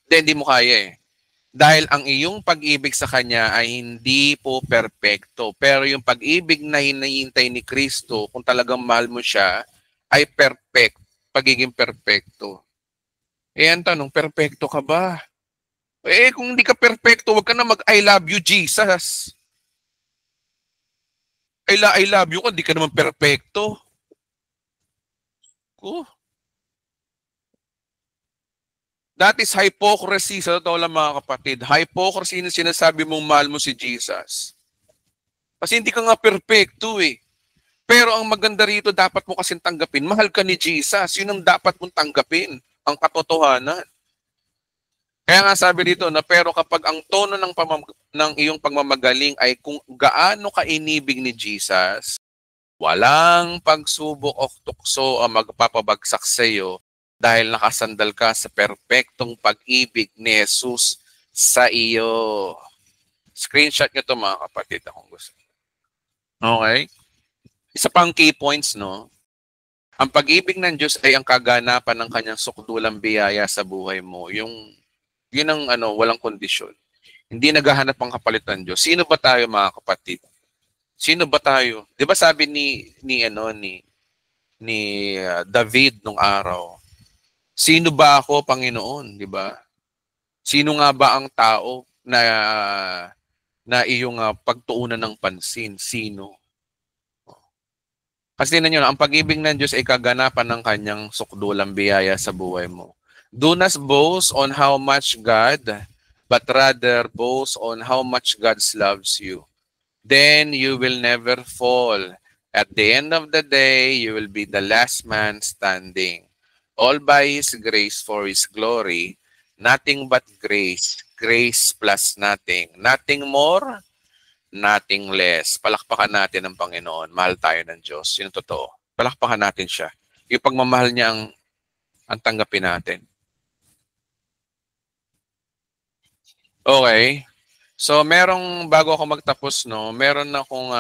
[SPEAKER 2] hindi mo kaya eh. Dahil ang iyong pag-ibig sa Kanya ay hindi po perpekto. Pero yung pag-ibig na hinihintay ni Kristo, kung talagang mahal mo siya, ay perfect. Pagiging perpekto. Eh, ang tanong, perpekto ka ba? Eh, kung hindi ka perpekto, wag ka na mag-I love you, Jesus. I love you ka, hindi ka naman perpekto. That is hypocrisy sa totoo lang mga kapatid. Hypocrisy na sinasabi mong mahal mo si Jesus. Kasi hindi ka nga perfecto eh. Pero ang maganda rito, dapat mo kasing tanggapin. Mahal ka ni Jesus. Yun ang dapat mong tanggapin. Ang katotohanan. Kaya nga sabi dito na pero kapag ang tono ng iyong pagmamagaling ay kung gaano ka inibig ni Jesus, walang pagsubok o tukso ang magpapabagsak sa iyo dahil nakasandal ka sa perpektong pag-ibig ni Jesus sa iyo. Screenshot nyo ito mga kapatid kung gusto. Okay? Isa pang key points, no? Ang pag-ibig ng Diyos ay ang kaganapan ng kanyang sukdulang biyaya sa buhay mo. Yun ang walang kondisyon. Hindi naghahanap ang kapalit ng Diyos. Sino ba tayo mga kapatid? Sino ba tayo? 'Di ba sabi ni David nung araw, sino ba ako, Panginoon, 'di ba? Sino nga ba ang tao na iyong pagtuunan ng pansin? Sino? Kasi tingnan nyo, ang pag-ibig ng Diyos ay kaganapan ng kanyang sukdulang biyaya sa buhay mo. Do not boast on how much God, but rather boast on how much God loves you. Then you will never fall. At the end of the day, you will be the last man standing. All by His grace for His glory, nothing but grace. Grace plus nothing. Nothing more, nothing less. Palakpakan natin ang Panginoon. Mahal tayo ng Diyos. Yun ang totoo. Palakpakan natin siya. Yung pagmamahal niya ang tanggapin natin. Okay. So, bago ako magtapos, no, meron akong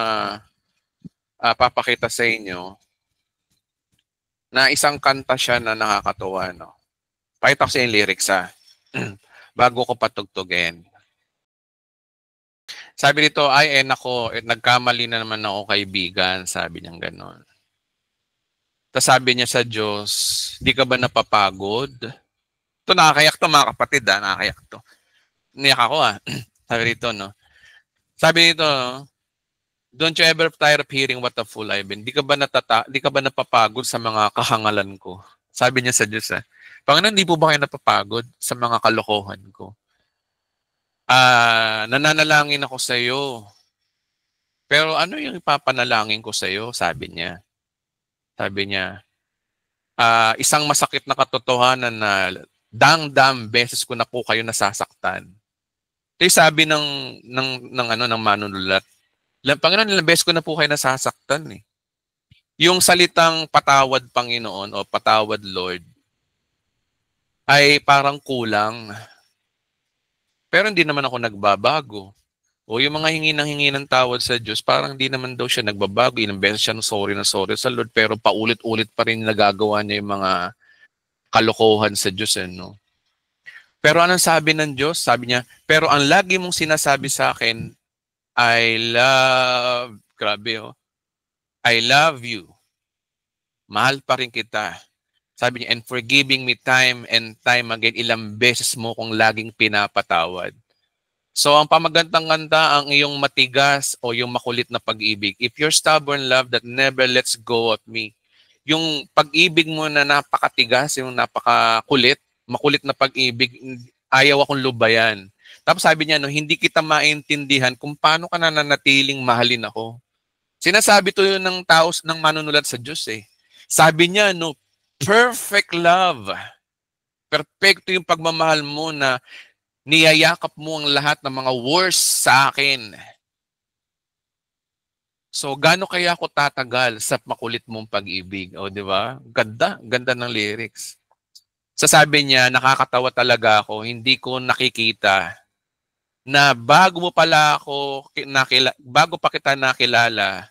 [SPEAKER 2] papakita sa inyo na isang kanta siya na nakakatuwa, no. Pakita ko sa yung lyrics, bago ko patugtugin. Sabi dito, ay, nako, nagkamali na naman ako kaibigan, sabi niya gano'n. Tapos sabi niya sa Diyos, di ka ba napapagod? Ito, nakakayak to mga kapatid, nakakayak to. Niyak ako, Sabi dito, no? Sabi dito, don't you ever tire of hearing what a fool I've been? Di ka ba napapagod sa mga kahangalan ko? Sabi niya sa Diyos, Panginoon, di po ba kayo napapagod sa mga kalokohan ko? Nananalangin ako sa iyo. Pero ano yung ipapanalangin ko sa iyo? Sabi niya. Isang masakit na katotohanan na dang-dang beses ko na po kayo nasasaktan. Ito sabi ng manunulat. Panginoon, ilang beses ko na po kayo nasasaktan eh. Yung salitang patawad Panginoon o patawad Lord ay parang kulang. Pero hindi naman ako nagbabago. O yung mga hingi ng tawad sa Diyos, parang hindi naman daw siya nagbabago. Ilang beses siya sorry sa Lord, pero paulit-ulit pa rin nagagawa niya yung mga kalokohan sa Diyos. No? Pero anong sabi ng Diyos? Sabi niya, pero ang lagi mong sinasabi sa akin, I love you. Mahal pa rin kita. Sabi niya, and forgiving me time and time again, ilang beses mo kung laging pinapatawad. So ang pamagandang-ganda ang iyong matigas o yung makulit na pag-ibig. If your stubborn love that never lets go of me. Yung pag-ibig mo na napakatigas, yung napakakulit, makulit na pag-ibig, ayaw akong lubayan. Tapos sabi niya, no, hindi kita maintindihan kung paano ka nananatiling mahalin ako. Sinasabi to yun ng tao, ng manunulat sa Diyos eh. Sabi niya, no, perfect love. Perfecto yung pagmamahal mo na niyayakap mo ang lahat ng mga worst sa akin. So, gaano kaya ako tatagal sa makulit mong pag-ibig? O, di ba? Ganda, ganda ng lyrics. Sasabi niya, nakakatawa talaga ako, hindi ko nakikita na bago mo pala ako, bago pa kita nakilala,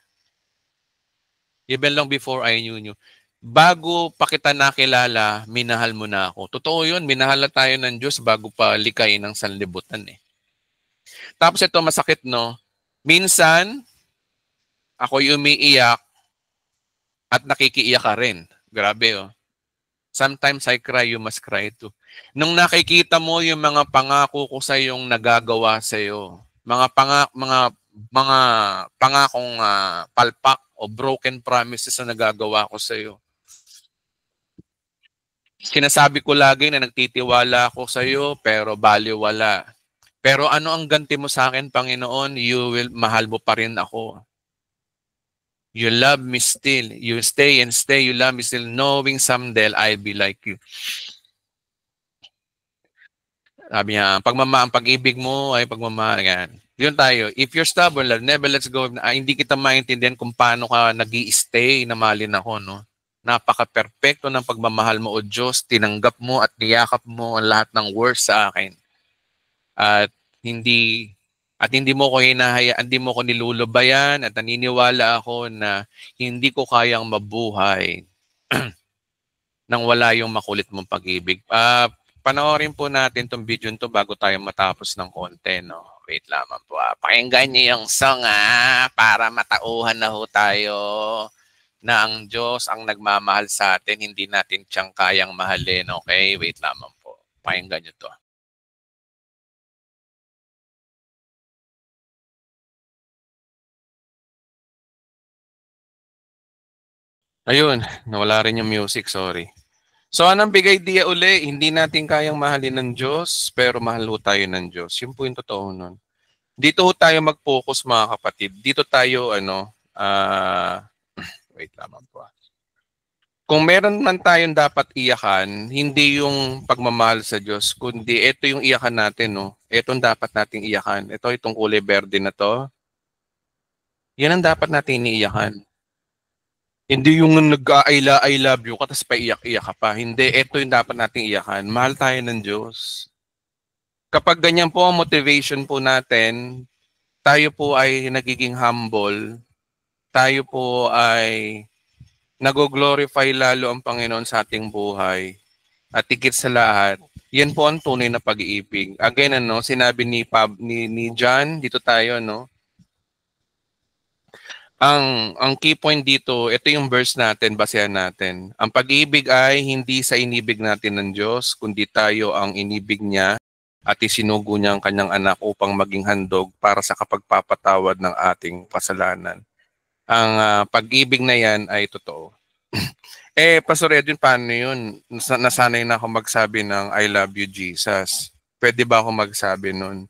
[SPEAKER 2] even long before I knew you, bago pa kita nakilala, minahal mo na ako. Totoo yun, minahal na tayo ng Diyos bago pa likayin ng sanlibutan eh. Tapos ito masakit no, minsan, ako'y umiiyak at nakikiiyak ka rin. Grabe oh. Sometimes I cry, you must cry too. Nung nakikita mo yung mga pangako ko sa yung nagagawa sa iyo, mga pangakong palpak o broken promises na nagagawa ko sa iyo. Sinasabi ko lagi na nagtitiwala ako sa iyo pero baliwala. Pero ano ang ganti mo sa akin, Panginoon? Mahal mo pa rin ako. You love me still. You stay and stay. You love me still, knowing someday I'll be like you. Sabi niya, ang pag-ibig mo ay pagmamahal. Yan. Yun tayo. If you're stubborn, love, never let's go. Hindi kita maintindihan kung paano ka nag-i-stay na mahalin ako. No? Napaka-perfecto ng pagmamahal mo, O Diyos. Tinanggap mo at niyakap mo ang lahat ng worst sa akin. At hindi mo ko hindi mo ko nilulubayan at naniniwala ako na hindi ko kayang mabuhay nang wala yung makulit mong pag-ibig. Panoorin po natin tong video nito bago tayo matapos ng konti, no? Wait lamang po. Pakinggan niyo yung song para matauhan na ho tayo na ang Diyos ang nagmamahal sa atin, hindi natin siyang kayang mahalin, okay? Wait lamang po. Pakinggan niyo to. Ayun, nawala rin yung music, sorry. So anong bigay diya uli? Hindi natin kayang mahalin ng Diyos, pero mahal ho tayo ng Diyos. Yun po yung totoo nun. Dito ho tayo mag-focus mga kapatid. Dito tayo, wait lamang po. Kung meron man tayong dapat iyakan, hindi yung pagmamahal sa Diyos, kundi ito yung iyakan natin, no? Ito ang dapat nating iyakan. Ito, itong kulay berde na to. Yan ang dapat natin iniiyakan. Hindi yung I love you ka, tapos paiyak-iyak ka pa. Hindi, ito yung dapat nating iyakan. Mahal tayo ng Diyos. Kapag ganyan po ang motivation po natin, tayo po ay nagiging humble. Tayo po ay nag-glorify lalo ang Panginoon sa ating buhay. At higit sa lahat, yan po ang tunay na pag-iibig. Again, sinabi ni John, dito tayo, no? Ang key point dito, ito yung verse natin, basehan natin. Ang pag-ibig ay hindi sa inibig natin ng Diyos, kundi tayo ang inibig niya at isinugo niya ang kanyang anak upang maging handog para sa kapagpapatawad ng ating kasalanan. Ang pag-ibig na yan ay totoo. Pastor Edwin, paano yun? Nasanay na ako magsabi ng I love you, Jesus. Pwede ba ako magsabi nun?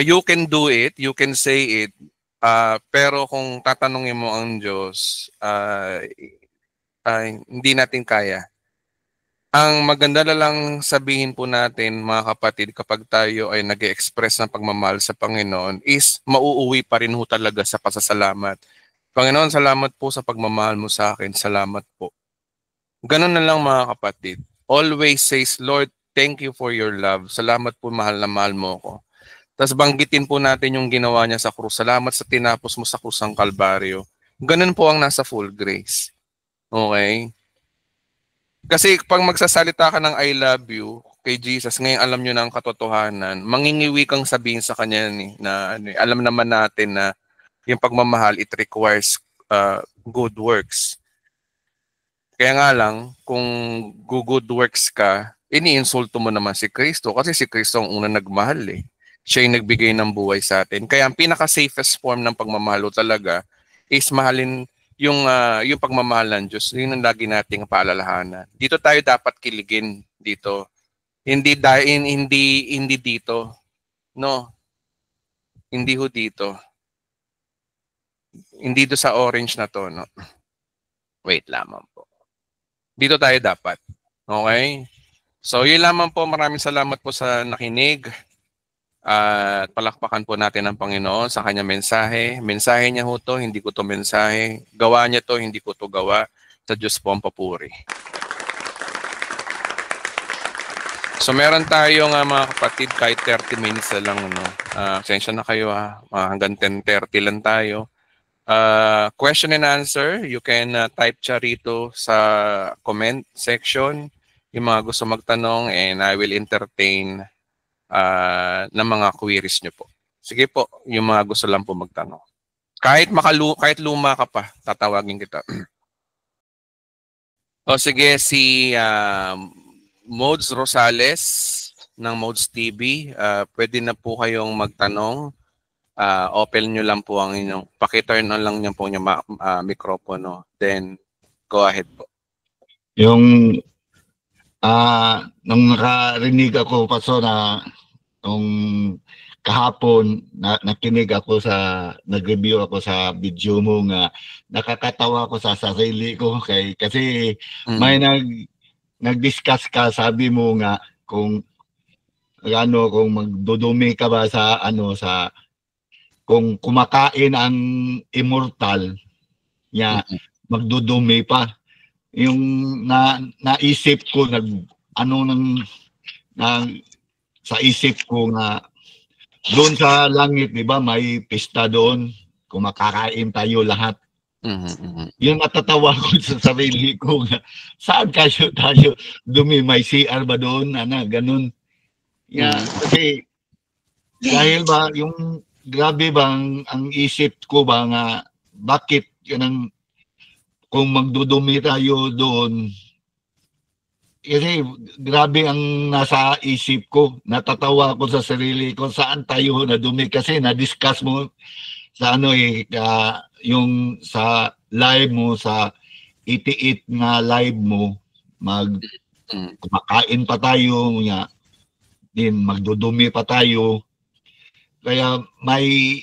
[SPEAKER 2] You can do it, you can say it, pero kung tatanungin mo ang Diyos, hindi natin kaya. Ang maganda na lang sabihin po natin, mga kapatid, kapag tayo ay nag-express ng pagmamahal sa Panginoon, is mauuwi pa rin ho talaga sa pasasalamat. Panginoon, salamat po sa pagmamahal mo sa akin. Salamat po. Ganun na lang mga kapatid. Always says, Lord, thank you for your love. Salamat po, mahal na mahal mo ako. Tapos banggitin po natin yung ginawa niya sa krus. Salamat sa tinapos mo sa krus ng Kalbaryo. Ganun po ang nasa full grace. Okay? Kasi pag magsasalita ka ng I love you kay Jesus, ngayon alam nyo na ang katotohanan, mangingiwi kang sabihin sa kanya na alam naman natin na yung pagmamahal, it requires good works. Kaya nga lang, kung good works ka, ini-insulto mo naman si Kristo kasi si Kristo ang unang nagmahal eh. Siya yung nagbigay ng buhay sa atin. Kaya ang pinaka-safest form ng pagmamahal talaga is mahalin yung pagmamahal ng Diyos. Yun ang lagi nating paalalahanan. Dito tayo dapat kiligin dito. Hindi dito. No. Hindi ho dito. Hindi do sa orange na to, no. Wait lamang po. Dito tayo dapat. Okay? So, yun lamang po. Maraming salamat po sa nakinig. At palakpakan po natin ang Panginoon sa kanyang mensahe. Mensahe niya ho to, hindi ko to mensahe. Gawa niya to, hindi ko to gawa. Sa Diyos po ang papuri. So meron tayong mga kapatid kahit 30 minutes na lang. No? Sensya na kayo hanggang 10:30 lang tayo. Question and answer, you can type siya rito sa comment section. Yung mga gusto magtanong and I will entertain ng mga queries nyo po. Sige po, yung mga gusto lang po magtanong. Kahit luma ka pa, tatawagin kita. O sige, si Modes Rosales ng Modes TV, pwede na po kayong magtanong. Open nyo lang po ang inyong, pakiturn on lang nyo po yung mikropono. Then, go ahead po.
[SPEAKER 4] Yung, nung nakarinig ako pa na nung kahapon, nakinig ako nag-review ako sa video mo nga nakakatawa ako sa sarili ko kasi may nag-discuss ka, sabi mo nga kung magdudumi ka ba sa kung kumakain ang immortal niya, magdudumi pa. Yung naisip ko sa isip ko nga doon sa langit, di ba, may pista doon, kumakakain tayo lahat. Yung natatawa ko sa sarili ko nga, saan tayo dumi, may CR ba doon, ganun. Kasi dahil ba yung grabe bang ang isip ko ba nga bakit kung magdudumi tayo doon, kasi grabe ang nasa isip ko. Natatawa ko sa sarili ko, saan tayo nadumi, kasi na-discuss mo sa yung sa live mo, sa 88 nga live mo, kumakain pa tayo nga, din magdudumi pa tayo. Kaya may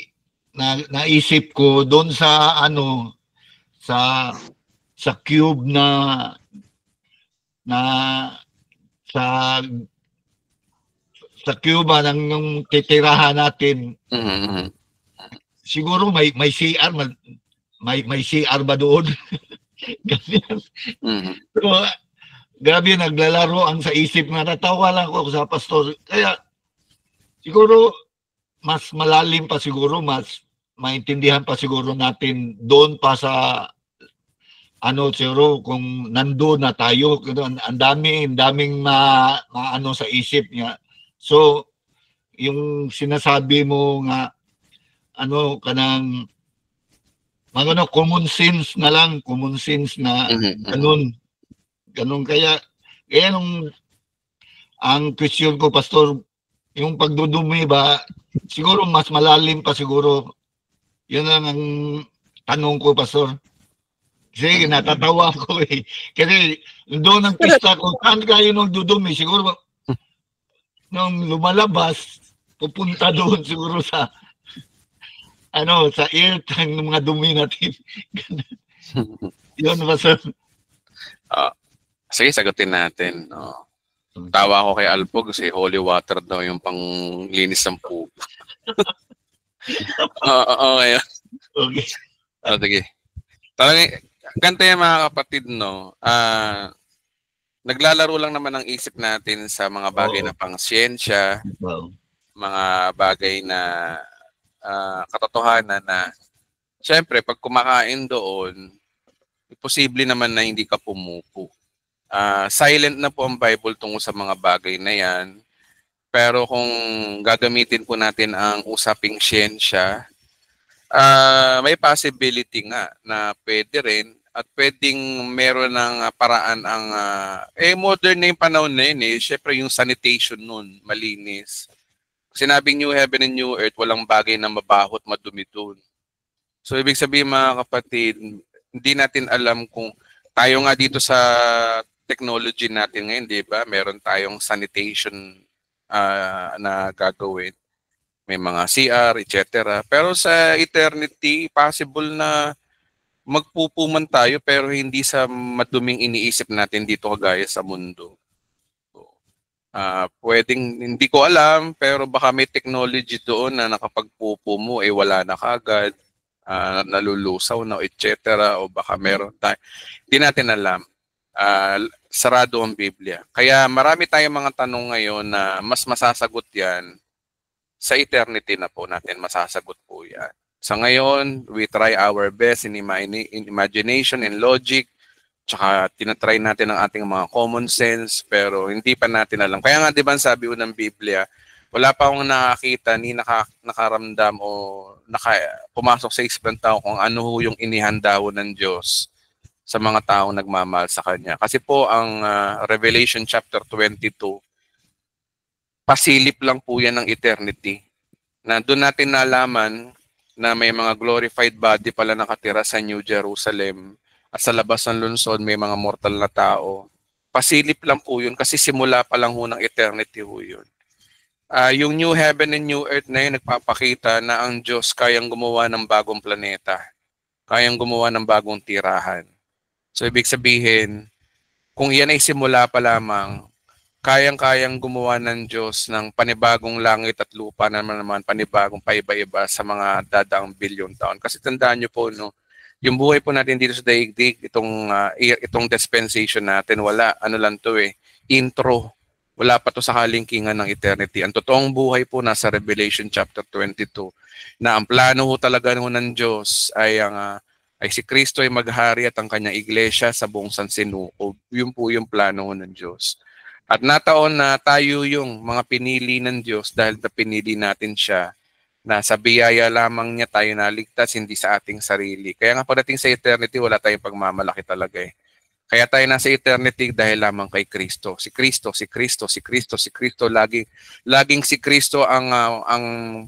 [SPEAKER 4] naisip ko doon sa sa cube sa Cuba ng titirahan natin. Siguro may CR, may CR ba doon? Ganyan. So, grabe, naglalaro ang sa isip na, natawa lang ako sa pastor. Kaya siguro mas malalim pa, siguro mas maintindihan pa siguro natin doon pa sa siguro kung nandoon na tayo, ang daming sa isip niya. So, yung sinasabi mo nga, kanang common sense na lang, common sense na ganun. Kaya nung ang question ko, Pastor, yung pagdudumi ba, siguro mas malalim pa siguro. Yun lang ang tanong ko, Pastor. Sige, natatawa ko eh. Kasi doon ang pista ko, saan kayo nung dudumi? Siguro nung lumalabas, pupunta doon siguro sa sa airtime ng mga dumi natin. Yun ba, sir?
[SPEAKER 2] Sige, sagutin natin. Tawa ko kay Alpog kasi holy water daw yung panglinis ng poop. Okay.
[SPEAKER 4] Okay.
[SPEAKER 2] Sige. Talagang ganito yung mga kapatid, no? Naglalaro lang naman ang isip natin sa mga bagay na pang-siyensya, mga bagay na katotohanan na syempre pag kumakain doon, posible naman na hindi ka pumupo. Silent na po ang Bible tungkol sa mga bagay na yan. Pero kung gagamitin po natin ang usaping siyensya, may possibility nga na pwede rin at pwedeng meron ng paraan ang modern na yung panahon na yun eh. Syempre yung sanitation nun, malinis. sinabing new heaven and new earth, walang bagay na mabaho at madumi dun. So ibig sabihin mga kapatid, hindi natin alam kung tayo nga dito sa technology natin ngayon, di ba? Meron tayong sanitation na gagawin. May mga CR, etc. Pero sa eternity, possible na magpupuman tayo pero hindi sa maduming iniisip natin dito kagaya sa mundo. Pwedeng, hindi ko alam, pero baka may technology doon na nakapagpupo mo, wala na kagad, nalulusaw na, etc. O baka meron tayo. Hindi natin alam. Sarado ang Biblia. Kaya marami tayong mga tanong ngayon na mas masasagot yan sa eternity na po natin, masasagot po yan. Sa ngayon, we try our best in imagination and logic, tsaka tinatry natin ang ating mga common sense, pero hindi pa natin alam. Kaya nga, di ba sabi ng Biblia, wala pa akong nakakita ni nakaramdam o pumasok sa isip ng tao kung ano yung inihanda ng Diyos sa mga taong nagmamahal sa Kanya. Kasi po ang Revelation chapter 22, pasilip lang po yan ng eternity. Na doon natin nalaman na may mga glorified body pala nakatira sa New Jerusalem at sa labas ng lungsod may mga mortal na tao. Pasilip lang po yun kasi simula pa lang ho ng eternity ho yun. Yung new heaven and new earth na yun nagpapakita na ang Diyos kayang gumawa ng bagong planeta. Kayang gumawa ng bagong tirahan. So ibig sabihin, kung yan ay simula pa lamang, kayang-kayang gumawa ng Diyos ng panibagong langit at lupa naman panibagong paiba-iba sa mga dadaang bilyon taon. Kasi tandaan nyo po, no, yung buhay po natin dito sa daigdig, itong dispensation natin, wala, ano lang to intro. Wala pa to sa kalingkingan ng eternity. Ang totoong buhay po nasa Revelation chapter 22 na ang plano ho talaga ng Diyos ay si Kristo ay maghari at ang kanyang iglesia sa buong sansinukob. Yun po yung plano ho ng Diyos. At nataon na tayo yung mga pinili ng Diyos dahil na pinili natin siya na sa biyaya lamang niya tayo naligtas, hindi sa ating sarili. Kaya nga pagdating sa eternity, wala tayong pagmamalaki talaga Kaya tayo nasa eternity dahil lamang kay Kristo. Si Kristo, si Kristo, si Kristo, si Kristo. Laging si Kristo ang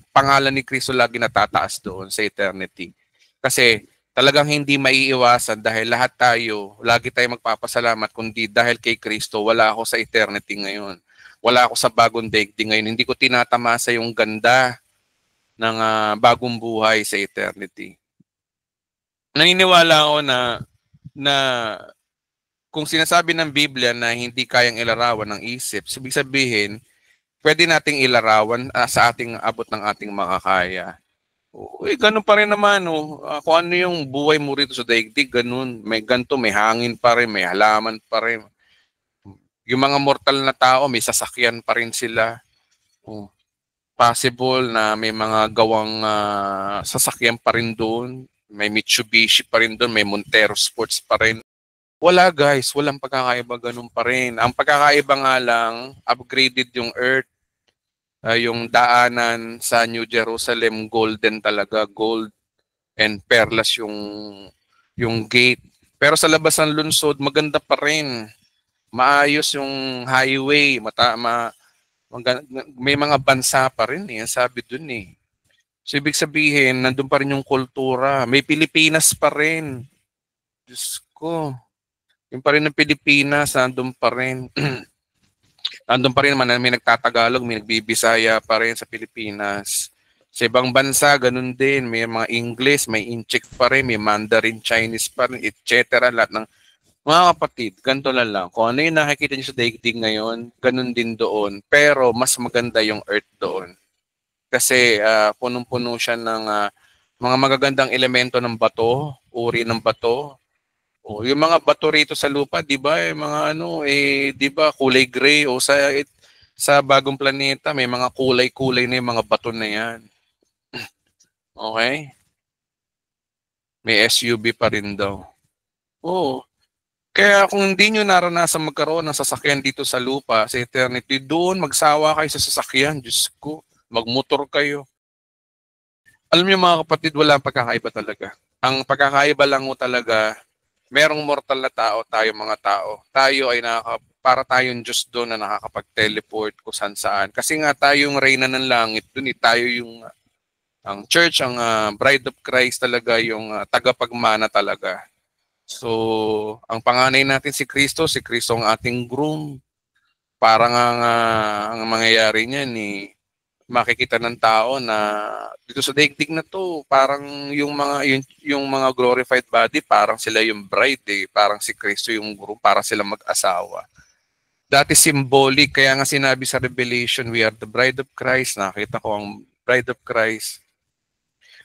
[SPEAKER 2] pangalan ni Kristo lagi natataas doon sa eternity. Kasi talagang hindi maiiwasan dahil lahat tayo, lagi tayo magpapasalamat kundi dahil kay Kristo, wala ako sa eternity ngayon. Wala ako sa bagong daigdig ngayon. Hindi ko tinatamasa yung ganda ng bagong buhay sa eternity. Naniniwala ako na kung sinasabi ng Biblia na hindi kayang ilarawan ng isip, ibig sabihin, pwede nating ilarawan sa ating abot ng ating makakaya. Ganun pa rin naman. Kung ano yung buhay mo rito sa daigdig, ganun. May ganito, may hangin pa rin, may halaman pa rin. Yung mga mortal na tao, may sasakyan pa rin sila. Possible na may mga gawang sasakyan pa rin doon. May Mitsubishi pa rin doon, may Montero Sports pa rin. Wala guys, walang pagkakaiba, ganun pa rin. Ang pagkakaiba nga lang, upgraded yung earth. Yung daanan sa New Jerusalem, golden talaga, gold and perlas yung gate. Pero sa labas ng lungsod, maganda pa rin. Maayos yung highway, may mga bansa pa rin sabi dun So ibig sabihin, nandun pa rin yung kultura. May Pilipinas pa rin. Diyos ko. Yung pa rin ng Pilipinas, nandun pa rin. Nandun pa rin naman, may nagtatagalog, may nagbibisaya pa rin sa Pilipinas. Sa ibang bansa, ganun din. May mga English, may Inchik pa rin, may Mandarin Chinese pa rin, etc. Lahat ng mga kapatid, ganito lang. Kung ano yung nakikita nyo sa daigdig ngayon, ganun din doon. Pero mas maganda yung earth doon. Kasi punong-puno siya ng mga magagandang elemento ng bato, uri ng bato. Yung mga bato rito sa lupa, 'di ba? Mga 'di ba, kulay gray o sa bagong planeta may mga kulay-kulay na yung mga bato na 'yan. Okay? May SUV pa rin daw. Kaya kung hindi nyo naranasan magkaroon ng sasakyan dito sa lupa, sa eternity, doon magsawa kayo sa sasakyan. Diyos ko, magmotor kayo. Alam niyo mga kapatid, wala pagkakaiba talaga. Ang pagkakaiba lang talaga, merong mortal na tao, tayo mga tao. Tayo ay para tayong Diyos doon na nakakapag-teleport kung saan. Kasi nga tayong reyna ng langit doon, tayo yung ang church, ang bride of Christ talaga, yung tagapagmana talaga. So, ang panganay natin si Kristo ang ating groom. Parang ang mangyayari niyan makikita ng tao na dito sa daigdig na to, parang yung mga glorified body, parang sila yung bride parang si Kristo yung groom, parang sila mag-asawa. Dati symbolic, kaya nga sinabi sa Revelation, we are the bride of Christ. Nakita ko ang bride of Christ.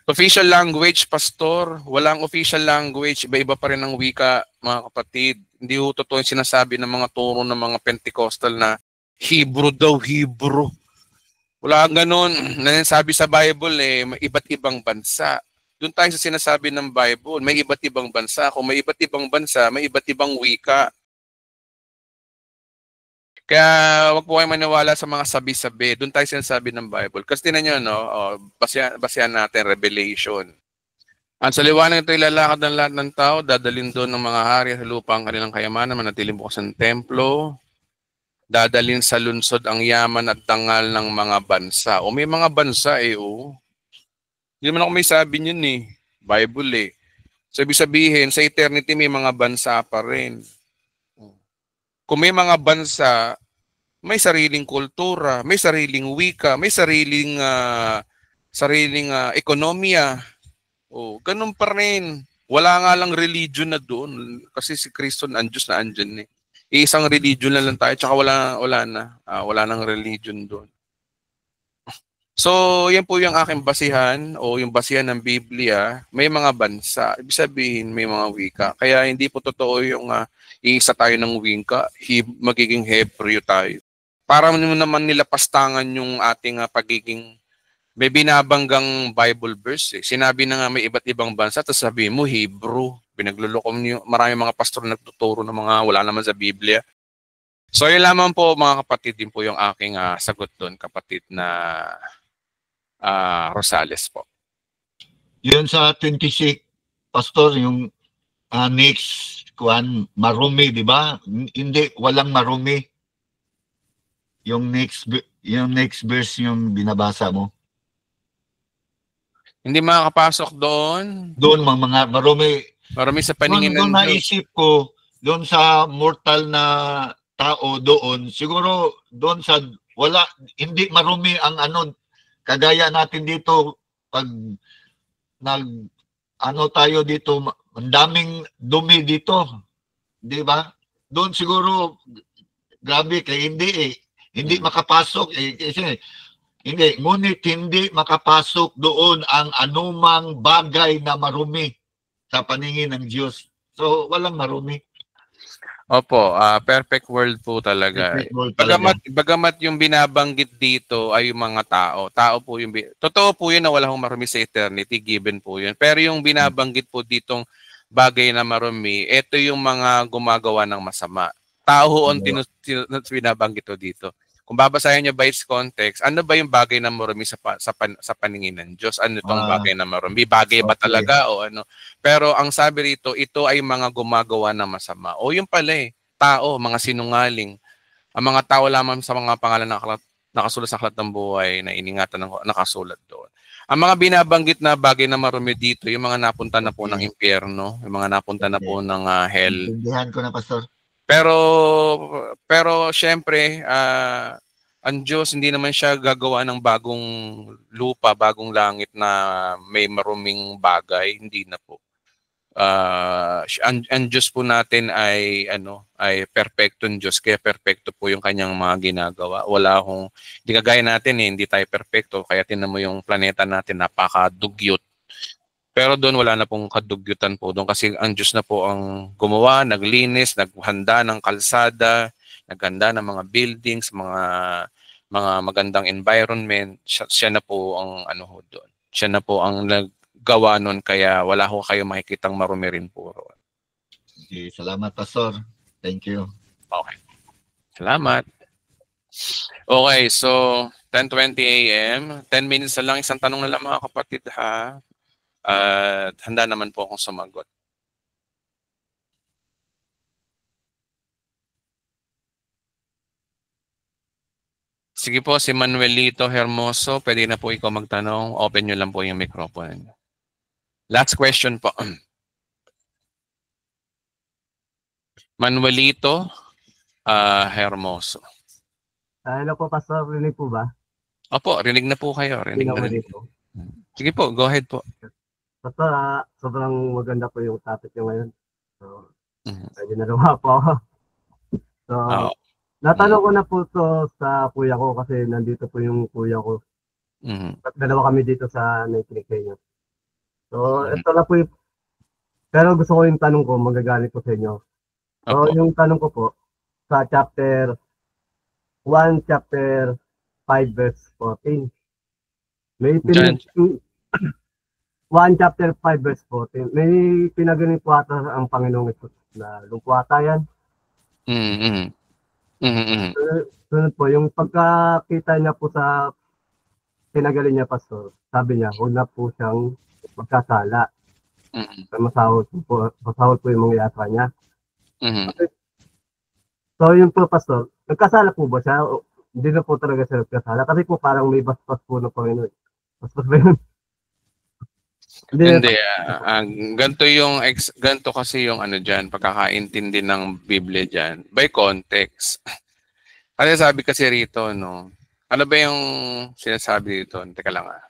[SPEAKER 2] Official language, pastor, walang official language, iba-iba pa rin ang wika, mga kapatid. Hindi ho totoo yung sinasabi ng mga turo ng mga Pentecostal na Hebrew daw, Hebrew. Wala ganun. Sabi sa Bible may iba't ibang bansa. Doon tayo sa sinasabi ng Bible, may iba't ibang bansa. Kung may iba't ibang bansa, may iba't ibang wika. Kaya wag po kayo maniwala sa mga sabi-sabi. Doon tayo sinasabi ng Bible. Kasi tinan nyo, basehan natin, Revelation. Ang sa liwanag ito ilalakad ng lahat ng tao, dadalhin doon ng mga hari sa lupa ang kanilang kayamanan, manatiling bukas ng templo, dadalhin sa lungsod ang yaman at dangal ng mga bansa. O may mga bansa Hindi naman ako may sabi yun Bible So ibig sabihin, sa eternity may mga bansa pa rin. Kung may mga bansa, may sariling kultura, may sariling wika, may sariling ekonomiya. Ganun pa rin. Wala nga lang religion na doon kasi si Kristo ang Diyos na andyan Isang religion na lang tayo tsaka wala nang religion doon. So, yan po yung aking basihan o yung basihan ng Biblia. May mga bansa, ibig sabihin may mga wika. Kaya hindi po totoo yung iisa tayo ng wika, magiging Hebrew tayo. Para naman nila pastangan yung ating pagiging, may binabanggang Bible verse Sinabi na nga may iba't ibang bansa, tapos sabihin mo Hebrew. Pinaglulukom niyo, marami mga pastor nagtuturo ng mga wala naman sa Biblia. So yun lamang po mga kapatid, din po yung aking sagot doon, kapatid na Rosales po.
[SPEAKER 4] Yun sa 26, pastor, yung next marumi, di ba? Hindi, walang marumi. Yung next verse yung binabasa mo.
[SPEAKER 2] Hindi makakapasok doon.
[SPEAKER 4] Doon mga marumi.
[SPEAKER 2] Marumi sa paningin ng
[SPEAKER 4] Diyos. Naisip ko, doon sa mortal na tao doon, siguro doon sa hindi marumi ang kagaya natin dito pag tayo dito, ang daming dumi dito. Di ba? Doon siguro, grabe, kaya hindi makapasok kasi ngunit hindi makapasok doon ang anumang bagay na marumi sa paningin ng Diyos. So, walang marumi.
[SPEAKER 2] Opo, perfect world po talaga. Bagamat yung binabanggit dito ay yung mga tao. Tao po yung totoo po yun na wala hong marumi sa eternity, given po yun. Pero yung binabanggit po ditong bagay na marumi, ito yung mga gumagawa ng masama. Tao ang binabanggit po dito. Kung babasahin niyo by its context, ano ba yung bagay na marumi sa paningin ng Diyos? Ano itong bagay na marumi? Bagay ba talaga o ano? Pero ang sabi rito, ito ay mga gumagawa ng masama. O yung pala tao, mga sinungaling. Ang mga tao lamang sa mga pangalan na nakasulat sa aklat ng buhay na iningatan ng nakasulat doon. Ang mga binabanggit na bagay na marumi dito, yung mga napunta na po ng impyerno, yung mga napunta na po ng hell.
[SPEAKER 4] Intindihan ko na, pastor.
[SPEAKER 2] Pero syempre, ang Diyos hindi naman siya gagawa ng bagong lupa, bagong langit na may maruming bagay, hindi na po. Ang Diyos po natin ay perfectong Diyos, kaya perfecto po yung kanyang mga ginagawa. Hindi kagaya natin hindi tayo perfecto, kaya tinan mo yung planeta natin napakadugyot. Pero doon wala na pong kadugyutan po doon kasi ang Diyos na po ang gumawa, naglinis, naghanda ng kalsada, naghanda ng mga buildings, mga magandang environment. Siya na po ang doon. Siya na po ang naggawa noon kaya wala ho kayo makikitang marumi rin po roon.
[SPEAKER 4] Okay, salamat, pastor. Thank you.
[SPEAKER 2] Okay. Salamat. Okay, so 10:20 a.m. 10 minutes na lang, isang tanong na lang mga kapatid ha. At handa naman po akong sumagot. Sige po, si Manuelito Hermoso, pwede na po ikaw magtanong. Open nyo lang po yung microphone. Last question po. Manuelito Hermoso.
[SPEAKER 5] Hello po, Pastor. Rinig po ba?
[SPEAKER 2] Opo, rinig na po kayo. Rinig na rin.
[SPEAKER 5] po.
[SPEAKER 2] Sige po, go ahead po.
[SPEAKER 5] Pastor, sobrang maganda po yung topic nyo ngayon. So,
[SPEAKER 2] Mhm.
[SPEAKER 5] medyo naluha po ako. So,
[SPEAKER 2] Oo.
[SPEAKER 5] natanong ko na po to sa kuya ko kasi nandito po yung kuya ko.
[SPEAKER 2] Mhm.
[SPEAKER 5] At dalawa kami dito sa nakikinig kayo. So,
[SPEAKER 2] Mhm.
[SPEAKER 5] ito na po yung... Pero gusto ko yung tanong ko, magagalit ko sa inyo. So,
[SPEAKER 2] Opo.
[SPEAKER 5] yung tanong ko po, sa chapter 1, chapter 5, verse 14. May
[SPEAKER 2] Diyan.
[SPEAKER 5] 1 chapter 5, verse 14. May pinagaling po ata ang Panginoong Isus na lungkwata yan.
[SPEAKER 2] Mhm. Mhm.
[SPEAKER 5] Sunod po, yung pagkakita niya po sa pinagaling niya, Pastor, sabi niya, huwag na po siyang magkasala.
[SPEAKER 2] Mhm.
[SPEAKER 5] Masahol po yung mangyayari sa niya.
[SPEAKER 2] Mhm.
[SPEAKER 5] So, yun po, Pastor, nagkasala po ba siya? O, hindi na po talaga siya nagkasala. Kasi po parang may bastos po ng Panginoon. Bastos ba yun?
[SPEAKER 2] Hindi, ganito kasi yung ano diyan, pagkakaintindi ng Biblia diyan by context. Kasi sabi kasi rito, no. Ano ba yung sinasabi dito? Teka lang ah.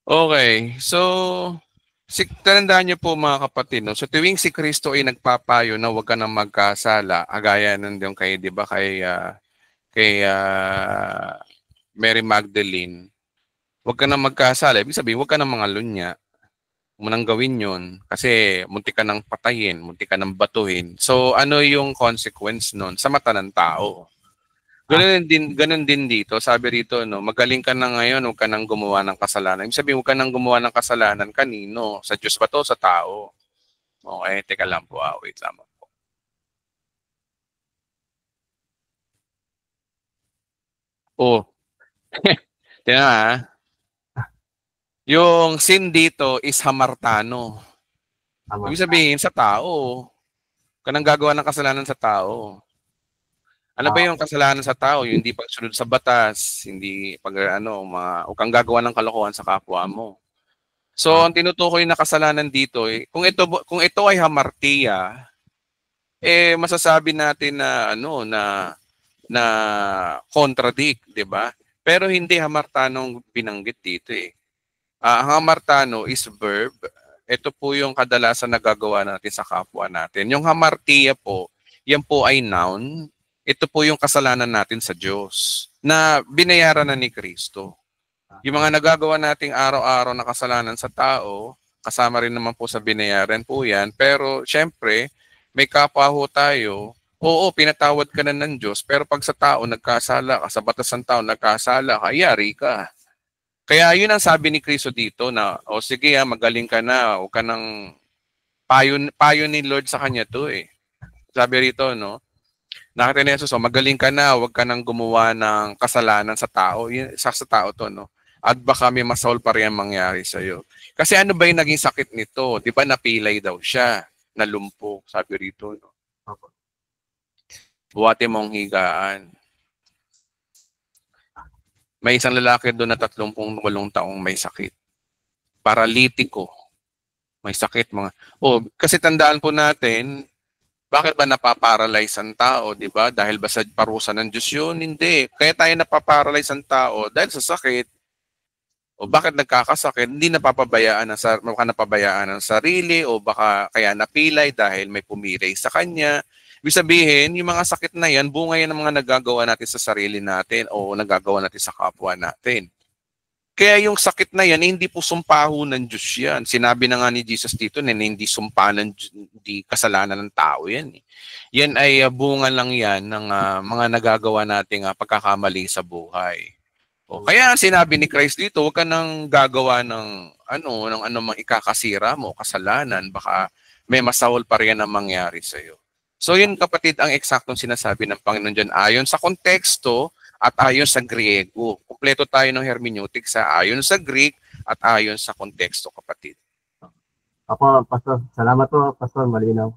[SPEAKER 2] Okay, so tandaan niyo po mga kapatid, no? So tuwing si Kristo ay nagpapayo na huwag ka nang magkasala, agaya nun yung kay, di ba, kay Mary Magdalene, huwag ka nang magkasala. Ibig sabihin, huwag ka nang mga lunya. Huwag mo nang gawin yun. Kasi munti ka nang patayin, munti ka nang batuhin. So ano yung consequence nun sa mata ng tao? Ganun din dito. Sabi rito, no, magaling ka na ngayon, huwag ka nang gumawa ng kasalanan. Ibig sabihin, huwag ka nang gumawa ng kasalanan kanino? Sa Diyos ba to? Sa tao? Okay, teka lang po. Wait lang po. Oh, tingnan nga. Yung sin dito is hamartano.
[SPEAKER 5] Tama.
[SPEAKER 2] Ibig sabihin, sa tao. Huwag ka nang gagawa ng kasalanan sa tao. Ano ba yung kasalanan sa tao? Yung hindi pagsunod sa batas, hindi huwag kang gagawa ng kalokohan sa kapwa mo. So, ang tinutukoy na kasalanan dito, kung ito ay hamartia, masasabi natin na na contradict, 'di ba? Pero hindi hamartanong binanggit dito eh. Ang hamartano is verb. Ito po yung kadalasan nagagawa natin sa kapwa natin. Yung hamartia po, yan po ay noun. Ito po yung kasalanan natin sa Diyos na binayaran na ni Kristo. Yung mga nagagawa nating araw-araw na kasalanan sa tao, kasama rin naman po sa binayaran po yan. Pero syempre, may kapwa ho tayo. Oo, pinatawad ka na ng Diyos, pero pag sa tao nagkasala ka, sa batas ng tao nagkasala ka, yari ka. Kaya yun ang sabi ni Kristo dito na, sige magaling ka na, huwag ka nang payo ni Lord sa kanya to eh. Sabi rito, no? Nakita ni Jesus, magaling ka na, huwag ka nang gumawa ng kasalanan sa tao. Sa tao to, no? At baka may masahol pa rin ang mangyari sa'yo. Kasi ano ba yung naging sakit nito? Di ba napilay daw siya, nalumpo, sabi rito, no? Buwate mong higaan. May isang lalaki doon na 38 taong may sakit. Paralitiko. May sakit mga. Kasi tandaan po natin, bakit ba napaparalyze ang tao, di ba? Dahil ba sa parusa ng Diyos yun? Hindi. Kaya tayo napaparalyze ang tao dahil sa sakit. O bakit nagkakasakit? Hindi napapabayaan ng sarili o baka kaya napilay dahil may pumilay sa kanya. Ibig sabihin, yung mga sakit na yan, bunga yan ng mga nagagawa natin sa sarili natin o nagagawa natin sa kapwa natin. Kaya yung sakit na yan, hindi po sumpaho ng Diyos yan. Sinabi na nga ni Jesus dito na hindi sumpa hindi kasalanan ng tao yan. Yan ay bunga lang yan ng mga nagagawa nating pagkakamali sa buhay. Kaya sinabi ni Christ dito, huwag ka nang gagawa ng anumang ikakasira mo, kasalanan. Baka may masahol pa rin ang mangyari sa iyo. So yun kapatid ang eksaktong sinasabi ng Panginoon dyan ayon sa konteksto at ayon sa Griego. Kumpleto tayo ng hermeneutic sa ayon sa Greek at ayon sa konteksto, kapatid.
[SPEAKER 5] Ako, Pastor. Salamat po, Pastor. Malinaw.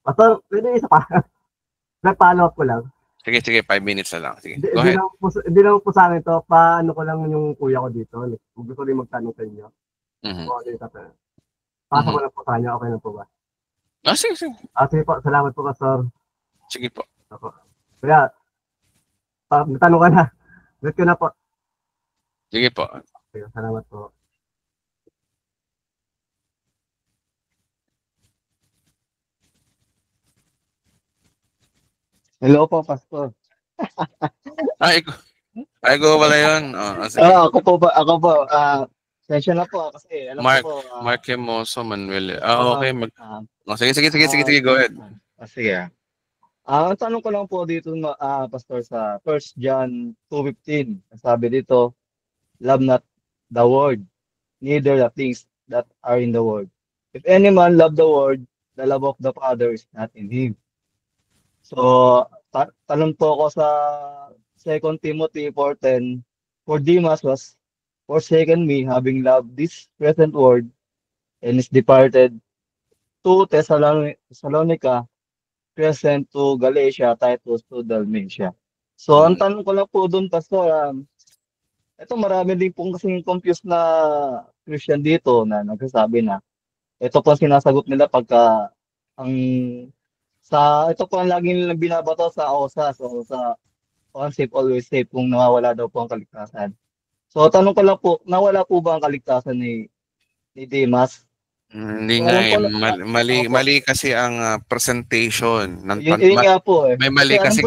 [SPEAKER 5] Pastor, pwede isa pa. Nag-follow up ko lang.
[SPEAKER 2] Sige, 5 minutes na lang. Sige,
[SPEAKER 5] Hindi
[SPEAKER 2] go ahead.
[SPEAKER 5] hindi lang po sa akin to. Paano ko lang yung kuya ko dito. Gusto ko rin magtanong sa inyo.
[SPEAKER 2] Mhm.
[SPEAKER 5] Kung ano yung tatanong. Pasa ko lang po sa kanya. Okay na po ba?
[SPEAKER 2] Sige.
[SPEAKER 5] Sige po. Salamat po, Pastor.
[SPEAKER 2] Sige po.
[SPEAKER 5] Ako. Kaya, tanong ka na. Let ko na po.
[SPEAKER 2] Sige po.
[SPEAKER 5] Sige, salamat po.
[SPEAKER 6] Hello po, Pastor.
[SPEAKER 2] Ay, go pala yun. Sige.
[SPEAKER 6] Ako po, session na po kasi alam
[SPEAKER 2] Mark-
[SPEAKER 6] ko po.
[SPEAKER 2] Mark Hermoso, Manuel. Okay. Sige, go ahead.
[SPEAKER 6] Sige. Ang tanong ko lang po dito, Pastor, sa 1 John 2:15. Sabi dito, love not the world, neither the things that are in the world. If any man love the world, the love of the Father is not in him. So, tanong po ako sa 2 Timothy 4:10, for Demas was forsaken me, having loved this present world, and is departed to Thessalonica, Crescent to Galatia, Titus to Dalmatia. So, ang tanong ko lang po doon, Pastor, ito marami din pong kasing confused na Christian dito na nagsasabi na ito po ang sinasagot nila pagka ito po ang lagi nilang binabato sa OSAS o sa Once Safe Always Safe kung nawawala daw po ang kaligtasan. So, tanong ko lang po, nawala po ba ang kaligtasan ni Demas?
[SPEAKER 2] Hindi nga eh. Mali kasi ang presentation.
[SPEAKER 6] Yun nga po eh.
[SPEAKER 2] May mali kasi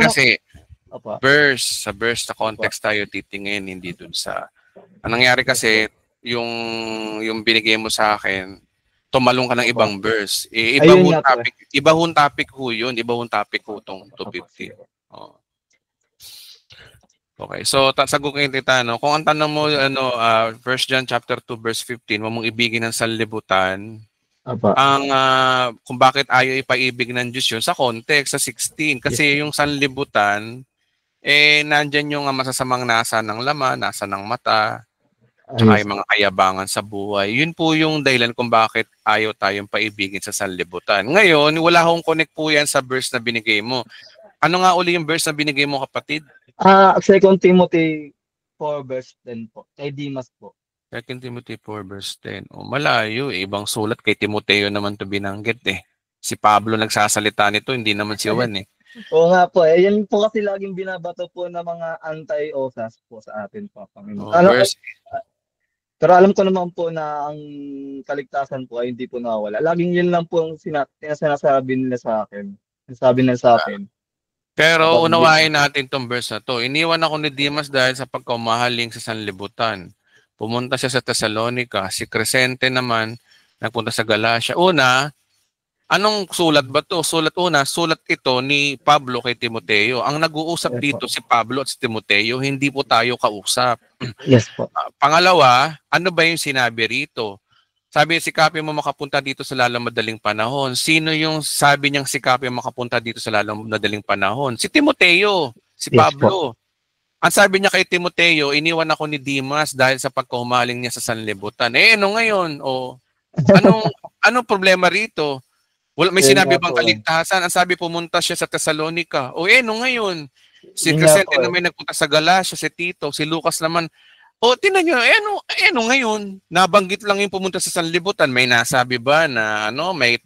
[SPEAKER 6] Opo.
[SPEAKER 2] sa verse na context tayo titingin, hindi dun sa... Ang nangyari kasi, yung binigay mo sa akin, tumalong ka ng ibang verse. Iba hong topic ho yun. Iba hong topic ho itong 250. Oh. Okay. So, sagutin kita, no? Kung ang tanong mo, 1 John chapter 2, verse 15, huwag mong ibigin ng sanlibutan. Kung bakit ayaw ipaibig ng Diyos yun, sa context, sa 16. Kasi yung sanlibutan, nandyan yung masasamang nasa ng laman, nasa ng mata, tsaka yung mga kayabangan sa buhay. Yun po yung dahilan kung bakit ayaw tayong paibigin sa sanlibutan. Ngayon, wala akong connect po yan sa verse na binigay mo. Ano nga uli yung verse na binigay mo, kapatid?
[SPEAKER 6] 2 Timothy 4 verse 10 po. Kay Demas po.
[SPEAKER 2] 2 Timothy 4 verse 10. Malayo. Ibang sulat kay Timoteo naman to binanggit eh. Si Pablo nagsasalita nito, hindi naman si Juan eh.
[SPEAKER 6] Oo nga po. Yan po kasi laging binabato po ng mga anti-OSAS po sa atin po. Pero alam ko naman po na ang kaligtasan po ay hindi po nawawala. Laging yun lang po ang sinasabi nila sa akin. Sinasabi nila sa akin.
[SPEAKER 2] Pero unawain natin tong verse na to. Iniwan ako ni Demas dahil sa pagkaumahaling sa sanlibutan. Pumunta siya sa Thessalonica. Si Crescente naman nagpunta sa Galatia. Una, anong sulat ba to? Sulat ito ni Pablo kay Timoteo. Ang nag-uusap dito si Pablo at si Timoteo, hindi po tayo kausap.
[SPEAKER 6] Yes po.
[SPEAKER 2] Pangalawa, ano ba yung sinabi rito? Sabi, sikapin mo makapunta dito sa lalong madaling panahon. Sino yung sabi niyang sikapin makapunta dito sa lalong madaling panahon? Si Timoteo, si Pablo. Ang sabi niya kay Timoteo, iniwan ako ni Demas dahil sa pagkahumaling niya sa sanlibutan. Ano ngayon? Anong problema rito? May sinabi bang kaligtasan? Ang sabi, pumunta siya sa Thessalonica. Ano ngayon? Si Crescente naman nagpunta sa Galatia, si Tito, si Lucas naman. Tingnan nyo, ano ngayon? Nabanggit lang yung pumunta sa sanlibutan. May nasabi ba na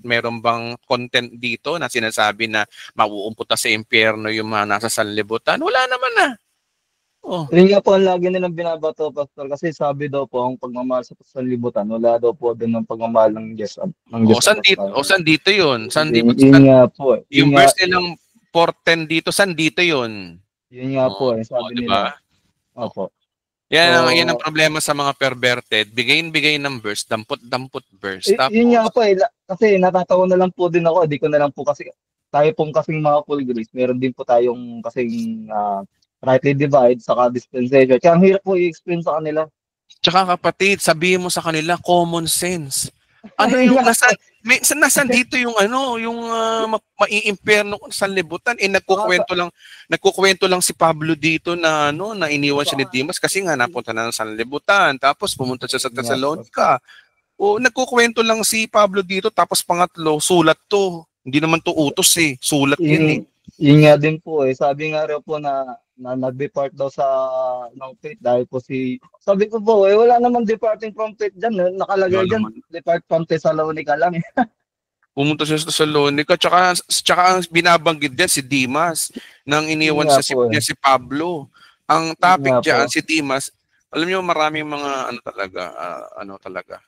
[SPEAKER 2] mayroon bang content dito na sinasabi na mauumputa sa impyerno yung mga nasa sanlibutan? Wala naman na.
[SPEAKER 6] Yun nga po ang lagi nilang binabato, Pastor, kasi sabi daw po ang pagmamahal sa sanlibutan, wala daw po din ng pagmamahal ng Diyos.
[SPEAKER 2] Saan dito yun?
[SPEAKER 6] Yun nga po.
[SPEAKER 2] Yung verse nilang 4:10 dito, saan dito yun?
[SPEAKER 6] Yun nga po, sabi nila. Opo.
[SPEAKER 2] Yan ang problema sa mga perverted. Bigay ng verse, dampot verse. Tapos,
[SPEAKER 6] yun nga po kasi natatawa na lang po din ako. Di ko na lang po kasi, tayo pong kasing mga full grace, meron din po tayong kasing rightly divide saka dispensation. Kaya ang hirap po i-explain sa kanila.
[SPEAKER 2] Tsaka kapatid, sabihin mo sa kanila, common sense. Ano yung nasan dito yung maiimperno sa libutan? Nagkukwento lang si Pablo dito na na iniwan siya ni Demas kasi nga napunta na sa libutan. Tapos pumunta siya sa Thessalonica. O nagkukwento lang si Pablo dito tapos pangatlo, sulat to. Hindi naman to utos eh. Sulat yun eh.
[SPEAKER 6] Yun nga din po eh. Sabi nga rin po na nag-depart daw sa ng faith dahil po sabi ko po eh, wala naman departing from faith dyan. Nakalagay dyan, depart from Thessalonica lang eh.
[SPEAKER 2] Pumunta siya sa Thessalonica. Tsaka ang binabanggit dyan si Dimas nang iniwan sa niya si Pablo. Ang topic dyan, si Dimas, alam niyo maraming mga ano talaga.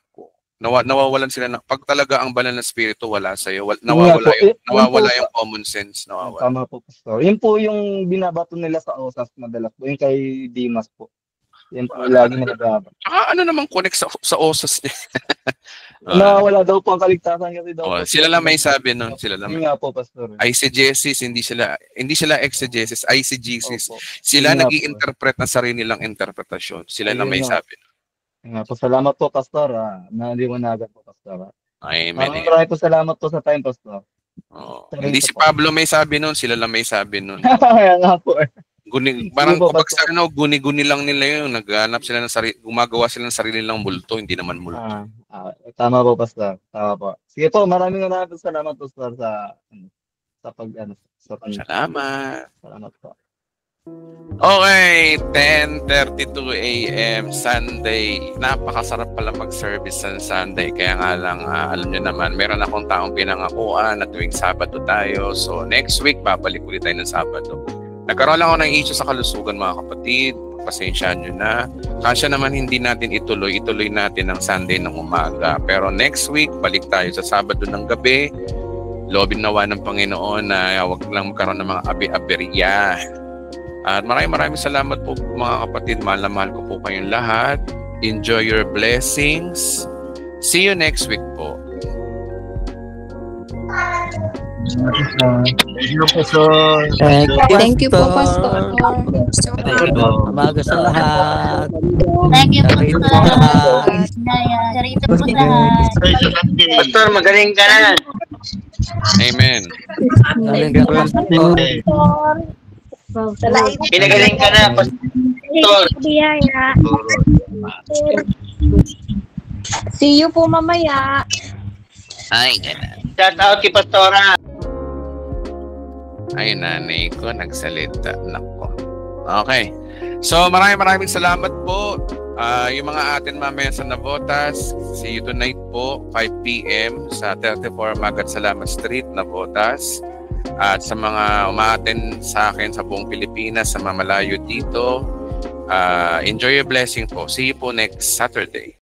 [SPEAKER 2] Nawawalan sila pag talaga ang banal na spirito wala sa iyo, nawawala yung common sense, nawawala.
[SPEAKER 6] Tama po, Pastor. Yun po yung binabato nila sa OSAS madalas po, yung kay Dimas po. Yan po lagi na nagabato.
[SPEAKER 2] Ano namang connect sa OSAS niya?
[SPEAKER 6] Nawawala daw po ang kaligtasan kasi daw.
[SPEAKER 2] Sila lang may sabi noon, sila lang.
[SPEAKER 6] Yun nga po, Pastor.
[SPEAKER 2] Eisegesis, hindi sila exegesis, eisegesis. Sila nag-i-interpret ng sarili nilang interpretasyon. Sila lang may sabi.
[SPEAKER 6] Nga po, salamat po, Pastor. Naliwanagan po, Pastor.
[SPEAKER 2] Amen.
[SPEAKER 6] Maraming po salamat po sa time, Pastor.
[SPEAKER 2] Hindi si Pablo may sabi nun, sila lang may sabi nun.
[SPEAKER 6] Kaya nga po.
[SPEAKER 2] Parang kapag sa guni-guni lang nila yun, naghanap sila ng sarili, gumagawa sila ng sarili lang multo, hindi naman multo.
[SPEAKER 6] Tama po, Pastor. Tama po. Sige po, maraming salamat, Pastor, sa
[SPEAKER 2] Salamat.
[SPEAKER 6] Salamat po.
[SPEAKER 2] Okay, 10:32 a.m. Sunday. Napakasarap pala mag-service sa Sunday. Kaya nga lang, alam nyo naman, meron akong taong pinangakuan na tuwing Sabado tayo. So next week, babalik ulit tayo ng Sabado. Nagkaroon lang ako ng issue sa kalusugan mga kapatid. Pasensyaan nyo na. Kasya naman hindi natin ituloy natin ng Sunday ng umaga. Pero next week, balik tayo sa Sabado ng gabi. Loobin nawa ng Panginoon na huwag lang magkaroon ng mga abi-aberya. At maraming salamat po mga kapatid. Mahal na mahal ko po kayong lahat. Enjoy your blessings. See you next week po.
[SPEAKER 4] Thank you, Pastor.
[SPEAKER 7] Thank you po, Pastor.
[SPEAKER 8] Umaga sa lahat.
[SPEAKER 7] Thank you, Pastor. Sarito po lahat.
[SPEAKER 9] Pastor, magaling ka na.
[SPEAKER 2] Amen.
[SPEAKER 8] Galing ka, Pastor.
[SPEAKER 9] Pinagaling ka na, Pastor.
[SPEAKER 7] See you po mamaya.
[SPEAKER 3] Ay, ganun.
[SPEAKER 9] Shout out kay Pastora.
[SPEAKER 2] Ay, nanay ko, nagsalita. Nako. Okay. So, maraming salamat po. Yung mga atin mamaya sa Navotas, see you tonight po, 5 p.m. sa 34 Magat Salamat Street, Navotas. At sa mga umaaten sa akin sa buong Pilipinas, sa mamalayo dito, enjoy your blessing po. See you po next Saturday.